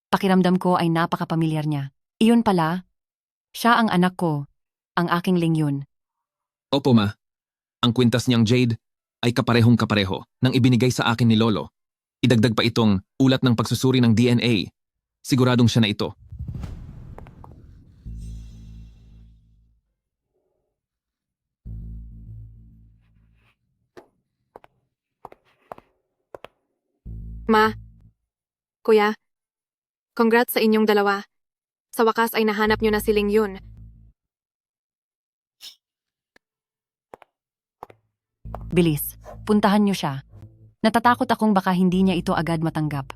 pakiramdam ko ay napakapamilyar niya. Iyon pala, siya ang anak ko, ang aking Ling Yun. Opo ma, ang kwintas niyang Jade ay kaparehong kapareho ng ibinigay sa akin ni Lolo. Idagdag pa itong ulat ng pagsusuri ng DNA. Siguradong siya na ito. Ma, Kuya, congrats sa inyong dalawa. Sa wakas ay nahanap niyo na si Ling Yun. Bilis, puntahan niyo siya. Natatakot akong baka hindi niya ito agad matanggap.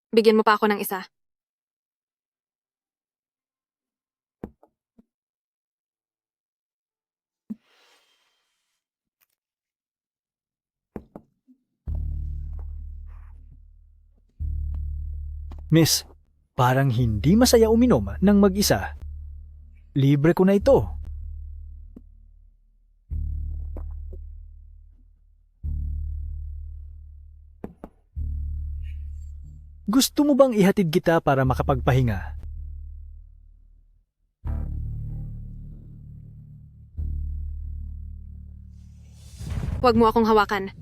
Bigyan mo pa ako ng isa. Miss, parang hindi masaya uminom ng mag-isa. Libre ko na ito. Gusto mo bang ihatid kita para makapagpahinga? Huwag mo akong hawakan.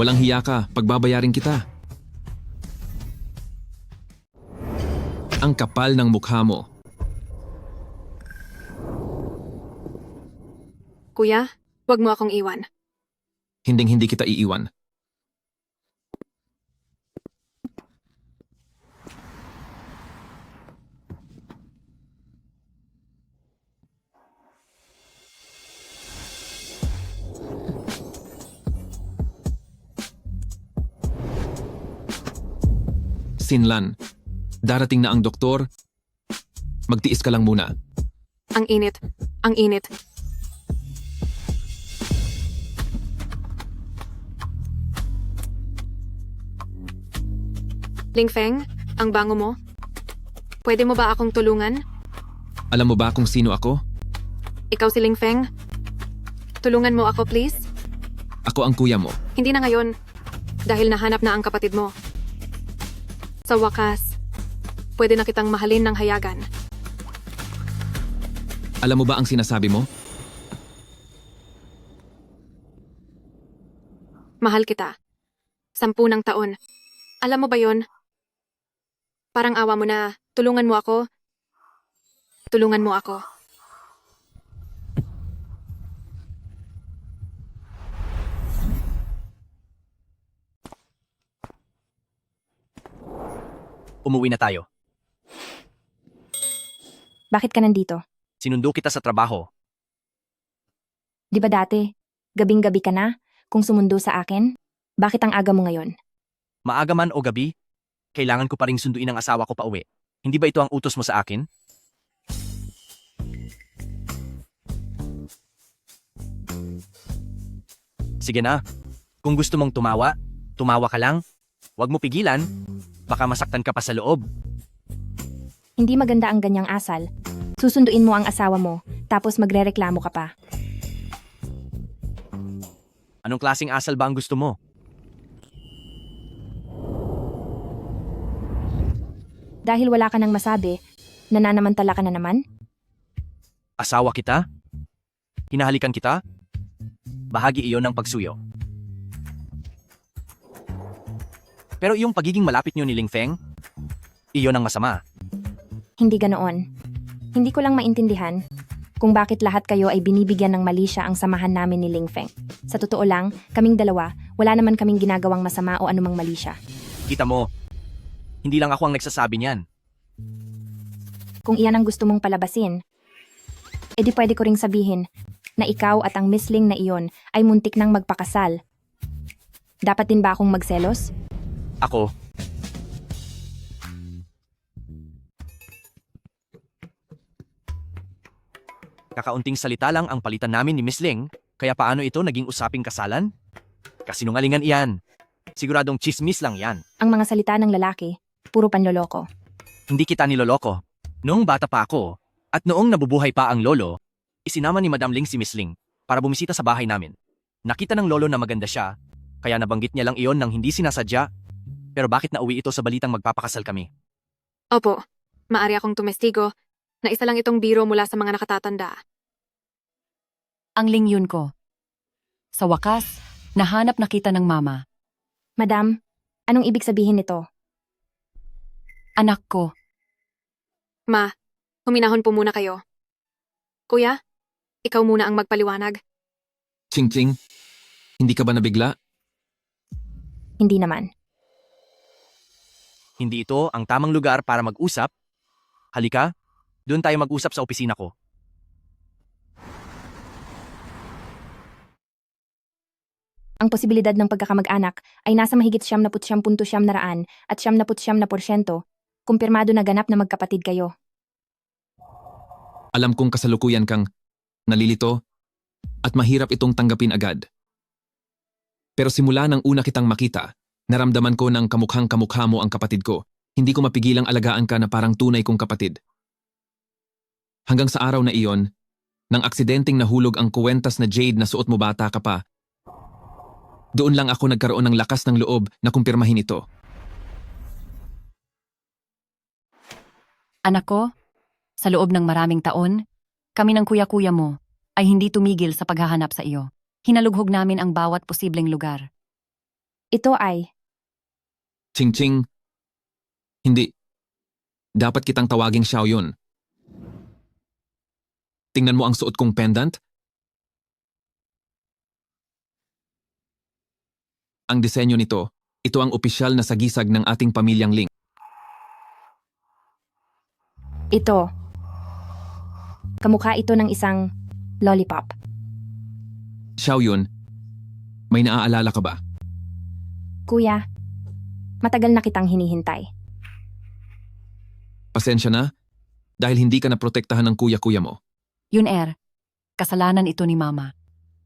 Walang hiya ka, pagbabayarin kita. Ang kapal ng mukha mo. Kuya, huwag mo akong iwan. Hinding-hindi kita iiwan. Sinlan, darating na ang doktor. Magtiis ka lang muna. Ang init. Ang init. Lingfeng, ang bango mo. Pwede mo ba akong tulungan? Alam mo ba kung sino ako? Ikaw si Lingfeng? Tulungan mo ako, please? Ako ang kuya mo. Hindi na ngayon. Dahil nahanap na ang kapatid mo. Sa wakas, pwede na kitang mahalin ng hayagan. Alam mo ba ang sinasabi mo? Mahal kita. 10 ng taon. Alam mo ba yon? Parang awa mo na. Tulungan mo ako. Tulungan mo ako. Umuwi na tayo. Bakit ka nandito? Sinundo kita sa trabaho. Di ba dati, gabing-gabi ka na kung sumundo sa akin? Bakit ang aga mo ngayon? Maaga man o gabi, kailangan ko pa ring sunduin ang asawa ko pa uwi. Hindi ba ito ang utos mo sa akin? Sige na. Kung gusto mong tumawa, tumawa ka lang. Huwag mo pigilan. Baka masaktan ka pa sa loob. Hindi maganda ang ganyang asal. Susunduin mo ang asawa mo, tapos magrereklamo ka pa. Anong klaseng asal ba ang gusto mo? Dahil wala ka nang masabi, nananamantala ka na naman? Asawa kita? Hinahalikan kita? Bahagi iyon ng pagsuyo. Pero yung pagiging malapit niyo ni Lingfeng, iyon ang masama. Hindi ganoon. Hindi ko lang maintindihan kung bakit lahat kayo ay binibigyan ng mali siya ang samahan namin ni Lingfeng. Sa totoo lang, kaming dalawa, wala naman kaming ginagawang masama o anumang mali siya. Kita mo, hindi lang ako ang nagsasabi niyan. Kung iyan ang gusto mong palabasin, edi pwede ko ring sabihin na ikaw at ang Miss Ling na iyon ay muntik nang magpakasal. Dapat din ba akong magselos? Ako, kakaunting salita lang ang palitan namin ni Miss Ling, kaya paano ito naging usaping kasalan? Kasinungalingan iyan. Siguradong chismis lang yan. Ang mga salita ng lalaki, puro panloloko. Hindi kita niloloko. Noong bata pa ako, at noong nabubuhay pa ang lolo, isinama ni Madam Ling si Miss Ling para bumisita sa bahay namin. Nakita ng lolo na maganda siya, kaya nabanggit niya lang iyon nang hindi sinasadya. Pero bakit nauwi ito sa balitang magpapakasal kami? Opo, maari akong tumestigo na isa lang itong biro mula sa mga nakatatanda. Ang lingyun ko. Sa wakas, nahanap na kita ng mama. Madam, anong ibig sabihin nito? Anak ko. Ma, huminahon po muna kayo. Kuya, ikaw muna ang magpaliwanag. Ching-ching, hindi ka ba nabigla? Hindi naman. Hindi ito ang tamang lugar para mag-usap. Halika, doon tayo mag-usap sa opisina ko. Ang posibilidad ng pagkakamag-anak ay nasa mahigit 79.9% at 79%, kumpirmado na ganap na magkapatid kayo. Alam kong kasalukuyan kang nalilito at mahirap itong tanggapin agad. Pero simula nang una kitang makita, naramdaman ko ng kamukhang kamukha mo ang kapatid ko. Hindi ko mapigilang alagaan ka na parang tunay kong kapatid. Hanggang sa araw na iyon, nang aksidenteng nahulog ang kuwentas na jade na suot mo bata ka pa, doon lang ako nagkaroon ng lakas ng loob na kumpirmahin ito. Anak ko, sa loob ng maraming taon, kami ng kuya-kuya mo ay hindi tumigil sa paghahanap sa iyo. Hinalughog namin ang bawat posibleng lugar. Ito ay Ching-ching. Hindi. Dapat kitang tawaging Xiaoyun. Tingnan mo ang suot kong pendant. Ang disenyo nito, ito ang opisyal na sagisag ng ating pamilyang Ling. ito. Kamukha ito ng isang lollipop. Xiaoyun, may naaalala ka ba? Kuya, matagal na kitang hinihintay. Pasensya na, dahil hindi ka naprotektahan ng kuya-kuya mo. Yun, kasalanan ito ni Mama.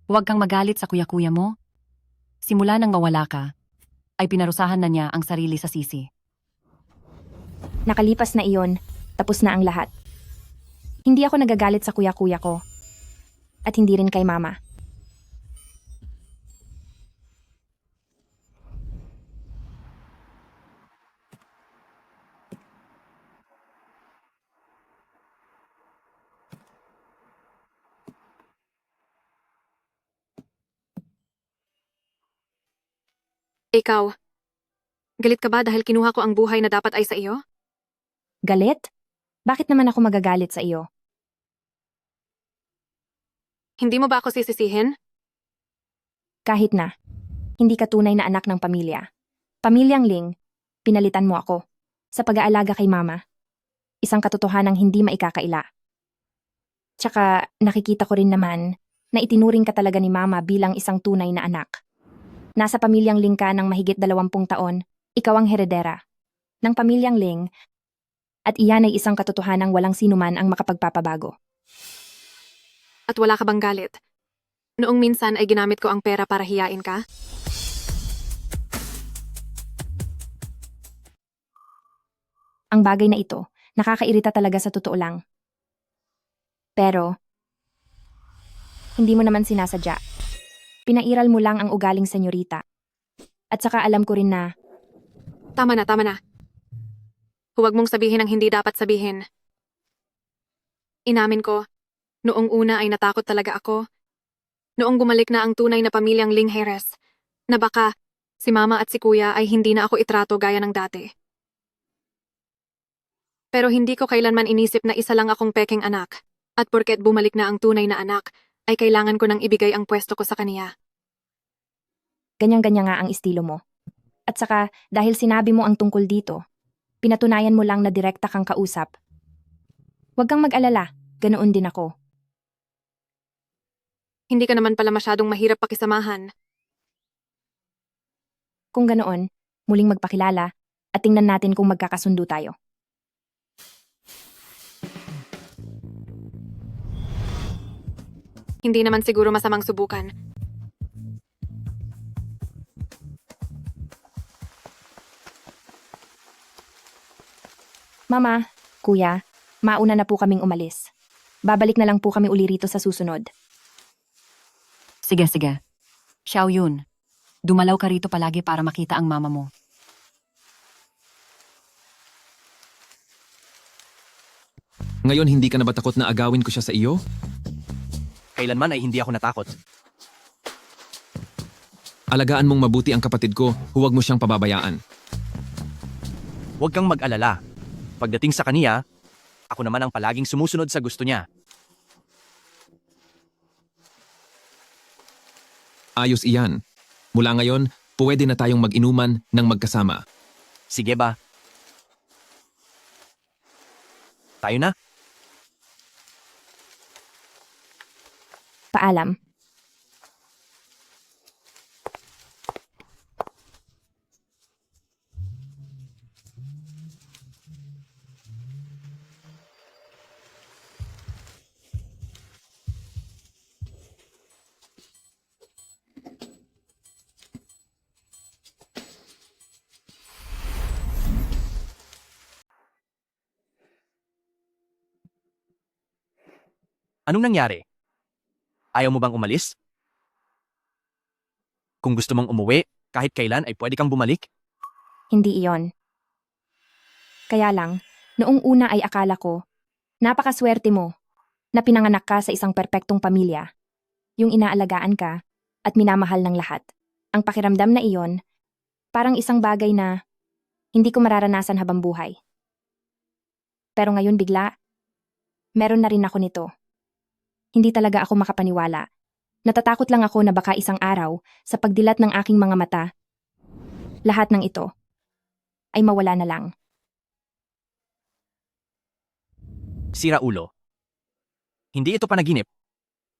Huwag kang magalit sa kuya-kuya mo. Simula nang mawala ka, ay pinarusahan na niya ang sarili sa sisi. Nakalipas na iyon, tapos na ang lahat. Hindi ako nagagalit sa kuya-kuya ko. At hindi rin kay Mama. Ikaw, galit ka ba dahil kinuha ko ang buhay na dapat ay sa iyo? Galit? Bakit naman ako magagalit sa iyo? Hindi mo ba ako sisisihin? Kahit na, hindi ka tunay na anak ng pamilya. Pamilyang Ling, pinalitan mo ako sa pag-aalaga kay Mama. Isang katotohanang hindi maikakaila. Tsaka nakikita ko rin naman na itinuring ka talaga ni Mama bilang isang tunay na anak. Nasa pamilyang Ling ka ng mahigit 20 taon, ikaw ang heredera ng pamilyang Ling at iyan ay isang katotohanang walang sinuman ang makapagpapabago. At wala ka bang galit? Noong minsan ay ginamit ko ang pera para hiyain ka? Ang bagay na ito, nakakairita talaga sa totoo lang. Pero, hindi mo naman sinasadya. Pinairal mo lang ang ugaling senyorita. At saka alam ko rin na, Tama na, tama na. Huwag mong sabihin ang hindi dapat sabihin. Inamin ko, noong una ay natakot talaga ako. Noong bumalik na ang tunay na pamilyang Ling Heres, na baka si Mama at si Kuya ay hindi na ako itrato gaya ng dati. Pero hindi ko kailanman inisip na isa lang akong peking anak, at porket bumalik na ang tunay na anak, ay kailangan ko nang ibigay ang pwesto ko sa kaniya. ganyan-ganyan nga ang estilo mo. At saka, dahil sinabi mo ang tungkol dito, pinatunayan mo lang na direkta kang kausap. Huwag kang mag-alala, ganoon din ako. Hindi ka naman pala masyadong mahirap pakisamahan. Kung ganoon, muling magpakilala at tingnan natin kung magkakasundo tayo. Hindi naman siguro masamang subukan. Mama, Kuya, mauna na po kaming umalis. Babalik na lang po kami uli rito sa susunod. Sige, sige. Xiaoyun, dumalaw ka rito palagi para makita ang mama mo. Ngayon hindi ka na ba takot na agawin ko siya sa iyo? Kailanman ay hindi ako natakot. Alagaan mong mabuti ang kapatid ko, huwag mo siyang pababayaan. Huwag kang mag-alala. Pagdating sa kaniya, ako naman ang palaging sumusunod sa gusto niya. Ayos iyan. Mula ngayon, pwede na tayong mag-inuman ng magkasama. Sige ba? Tayo na. Paalam. Anong nangyari? Ayaw mo bang umalis? Kung gusto mong umuwi, kahit kailan ay pwede kang bumalik? Hindi iyon. Kaya lang, noong una ay akala ko, napakaswerte mo na pinanganak ka sa isang perpektong pamilya, yung inaalagaan ka at minamahal ng lahat. Ang pakiramdam na iyon, parang isang bagay na hindi ko mararanasan habang buhay. Pero ngayon bigla, meron na rin ako nito. Hindi talaga ako makapaniwala. Natatakot lang ako na baka isang araw, sa pagdilat ng aking mga mata, lahat ng ito ay mawala na lang. Sira ulo. Hindi ito panaginip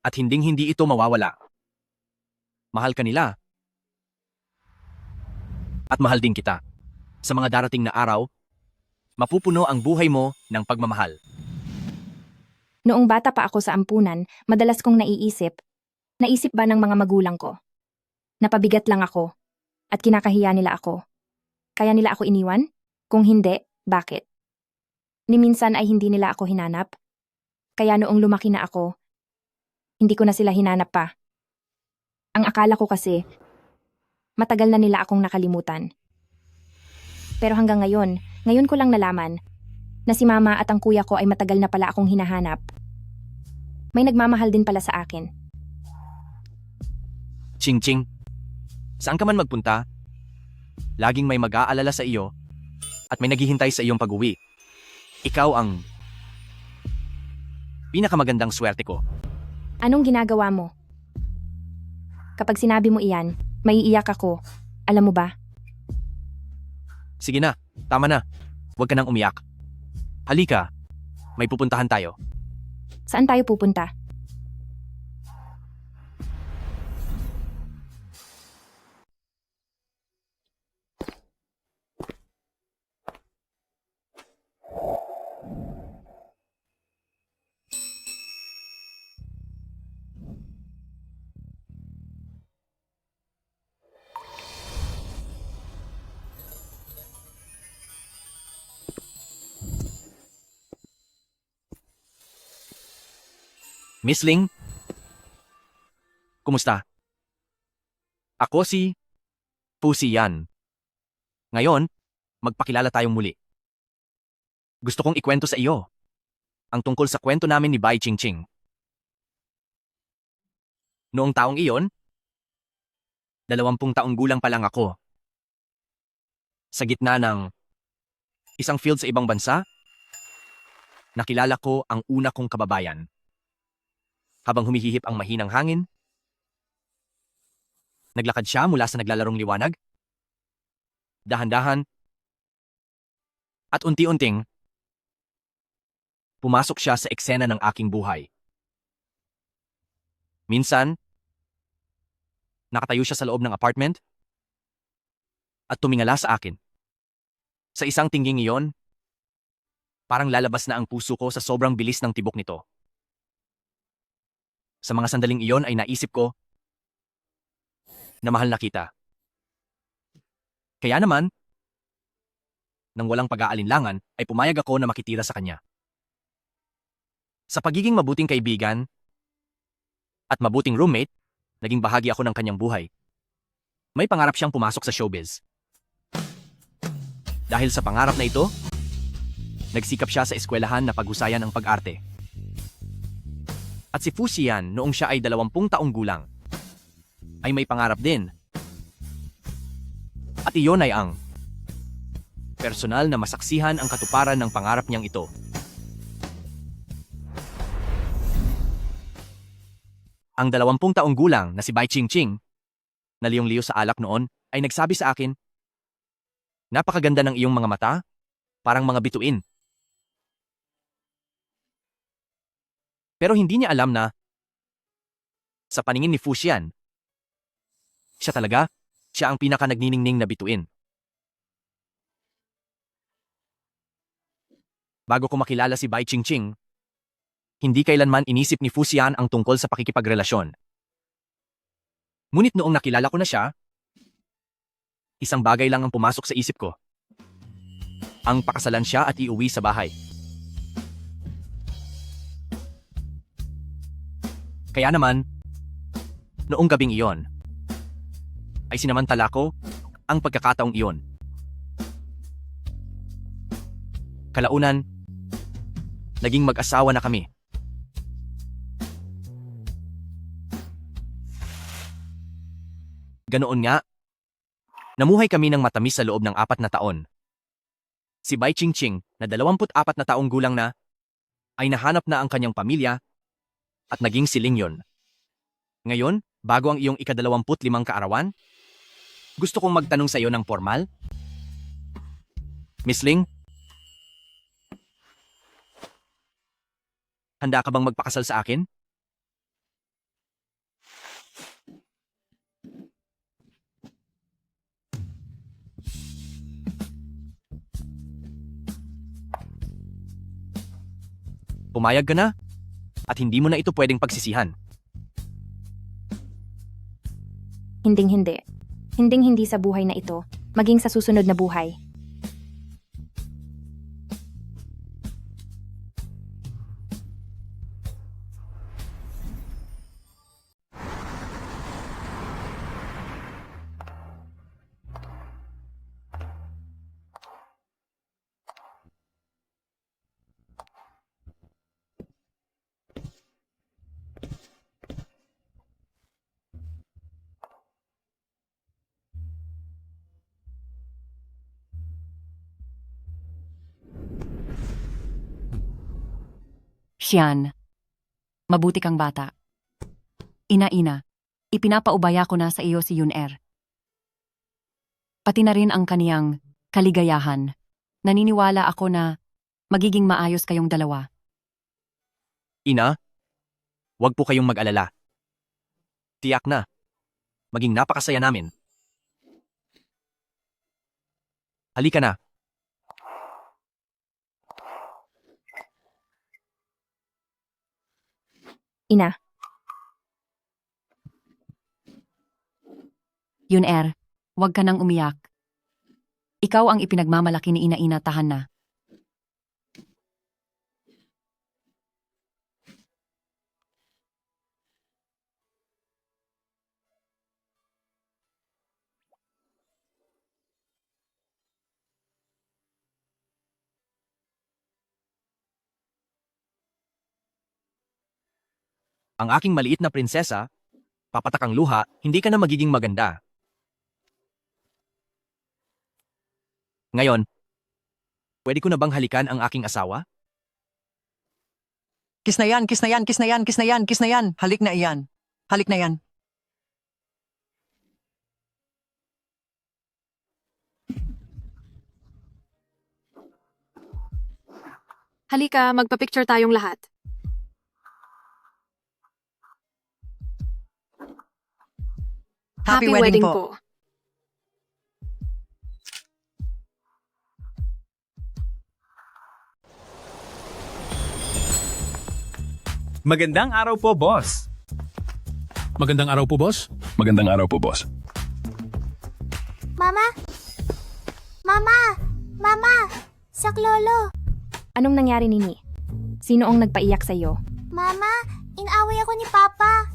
at hindi ito mawawala. Mahal ka nila. At mahal din kita. Sa mga darating na araw, mapupuno ang buhay mo ng pagmamahal. Noong bata pa ako sa ampunan, madalas kong naisip ba ng mga magulang ko? Napabigat lang ako at kinakahiya nila ako. Kaya nila ako iniwan? Kung hindi, bakit? Ni minsan ay hindi nila ako hinanap. Kaya noong lumaki na ako, hindi ko na sila hinanap pa. Ang akala ko kasi, matagal na nila akong nakalimutan. Pero hanggang ngayon ko lang nalaman na si mama at ang kuya ko ay matagal na pala akong hinahanap. May nagmamahal din pala sa akin. Ching-ching, saan ka man magpunta, laging may mag-aalala sa iyo at may naghihintay sa iyong pag-uwi. Ikaw ang pinakamagandang swerte ko. Anong ginagawa mo? Kapag sinabi mo iyan, maiiyak ako. Alam mo ba? Sige na, tama na. Huwag ka nang umiyak. Halika, may pupuntahan tayo. Saan tayo pupunta? Miss Ling? Kumusta? Ako si Pusi Yan. Ngayon, magpakilala tayong muli. Gusto kong ikwento sa iyo ang tungkol sa kwento namin ni Bai Chingching. Noong taong iyon, 20 taong gulang pa lang ako. Sa gitna ng isang field sa ibang bansa, nakilala ko ang una kong kababayan. Habang humihihip ang mahinang hangin, naglakad siya mula sa naglalarong liwanag. Dahan-dahan at unti-unting, pumasok siya sa eksena ng aking buhay. Minsan, nakatayo siya sa loob ng apartment at tumingala sa akin. Sa isang tingging iyon, parang lalabas na ang puso ko sa sobrang bilis ng tibok nito. Sa mga sandaling iyon ay naisip ko na mahal na kita. Kaya naman, nang walang pag-aalinlangan ay pumayag ako na makitira sa kanya. Sa pagiging mabuting kaibigan at mabuting roommate, naging bahagi ako ng kanyang buhay. May pangarap siyang pumasok sa showbiz. Dahil sa pangarap na ito, nagsikap siya sa eskwelahan na paghusayan ang pag-arte. At si Fu Xian, noong siya ay 20 taong gulang, ay may pangarap din. At iyon ay ang personal na masaksihan ang katuparan ng pangarap niyang ito. Ang 20 taong gulang na si Bai Chingching, na liyong-liyo sa alak noon, ay nagsabi sa akin, "Napakaganda ng iyong mga mata, parang mga bituin." Pero hindi niya alam na sa paningin ni Fu Xian, siya ang pinaka nagniningning na bituin. Bago ko makilala si Bai Qingqing, hindi kailanman inisip ni Fu Xian ang tungkol sa pakikipagrelasyon. Ngunit noong nakilala ko na siya, isang bagay lang ang pumasok sa isip ko. Ang pakasalan siya at iuwi sa bahay. Kaya naman, noong gabing iyon, ay sinamantala ko ang pagkakataong iyon. Kalaunan, naging mag-asawa na kami. Ganoon nga, namuhay kami ng matamis sa loob ng 4 na taon. Si Bai Qingqing, na 24 na taong gulang na, ay nahanap na ang kanyang pamilya at naging si Ling Yun. Ngayon, bago ang iyong ika-25 kaarawan, gusto kong magtanong sa iyo ng formal. Miss Ling, handa ka bang magpakasal sa akin? Pumayag ka na at hindi mo na ito pwedeng pagsisihan. Hinding-hindi. Hinding-hindi sa buhay na ito, maging sa susunod na buhay. Xian, mabuti kang bata. Ina-ina, ipinapaubaya ko na sa iyo si Yun-er. Pati na rin ang kaniyang kaligayahan. Naniniwala ako na magiging maayos kayong dalawa. Ina, huwag po kayong mag-alala. Tiyak na, maging napakasaya namin. Halika na. Ina, Yun-er, huwag ka nang umiyak. Ikaw ang ipinagmamalaki ni ina-ina, tahan na. Ang aking maliit na prinsesa, papatak ang luha, hindi ka na magiging maganda. Ngayon, pwede ko na bang halikan ang aking asawa? Kiss na yan, kiss na yan, kiss na yan, kiss na yan, kiss na yan. Halik na iyan. Halik na yan. Halika, magpa-picture tayong lahat. Happy wedding po. Magandang araw po, boss. Magandang araw po, boss. Magandang araw po, boss. Mama? Mama! Mama! Saklolo! Anong nangyari, Nini? Sino ang nagpaiyak sa iyo? Mama, inaway ako ni Papa.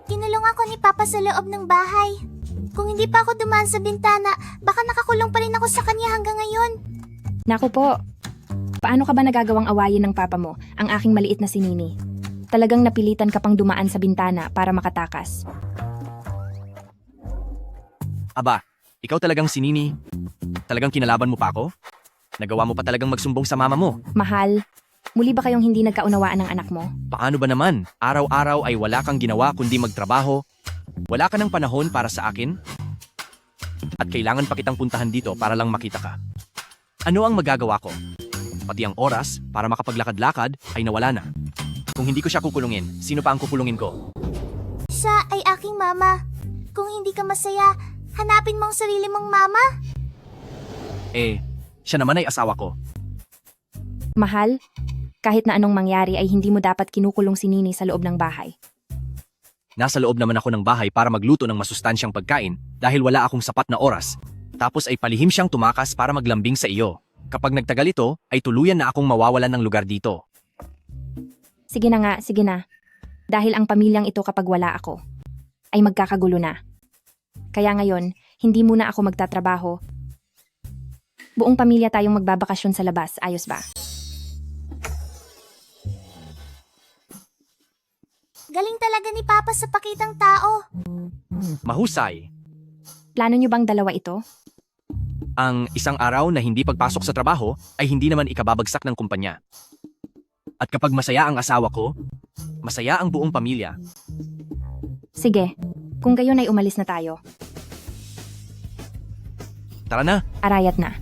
Kinulong ako ni Papa sa loob ng bahay. Kung hindi pa ako dumaan sa bintana, baka nakakulong pa rin ako sa kanya hanggang ngayon. Naku po, paano ka ba nagagawang awayin ng papa mo, ang aking maliit na si Nini? Talagang napilitan ka pang dumaan sa bintana para makatakas. Aba, ikaw talagang si Nini. Talagang kinalaban mo pa ako? Nagawa mo pa talagang magsumbong sa mama mo. Mahal, muli ba kayong hindi nagkaunawaan ng anak mo? Paano ba naman? Araw-araw ay wala kang ginawa kundi magtrabaho. Wala ka ng panahon para sa akin? At kailangan pa kitang puntahan dito para lang makita ka. Ano ang magagawa ko? Pati ang oras para makapaglakad-lakad ay nawala na. Kung hindi ko siya kukulungin, sino pa ang kukulungin ko? Siya ay aking mama. Kung hindi ka masaya, hanapin mo ang sarili mong mama. Siya naman ay asawa ko. Mahal, kahit na anong mangyari ay hindi mo dapat kinukulong si Nini sa loob ng bahay. Nasa loob naman ako ng bahay para magluto ng masustansyang pagkain dahil wala akong sapat na oras. Tapos ay palihim siyang tumakas para maglambing sa iyo. Kapag nagtagal ito, ay tuluyan na akong mawawalan ng lugar dito. Sige na nga, sige na. Dahil ang pamilyang ito kapag wala ako, ay magkakagulo na. Kaya ngayon, hindi muna ako magtatrabaho. Buong pamilya tayong magbabakasyon sa labas, ayos ba? Galing talaga ni Papa sa pakitang tao. Mahusay. Plano nyo bang dalawa ito? Ang isang araw na hindi pagpasok sa trabaho ay hindi naman ikababagsak ng kumpanya. At kapag masaya ang asawa ko, masaya ang buong pamilya. Sige, kung gayon ay umalis na tayo. Tara na. Arayat na.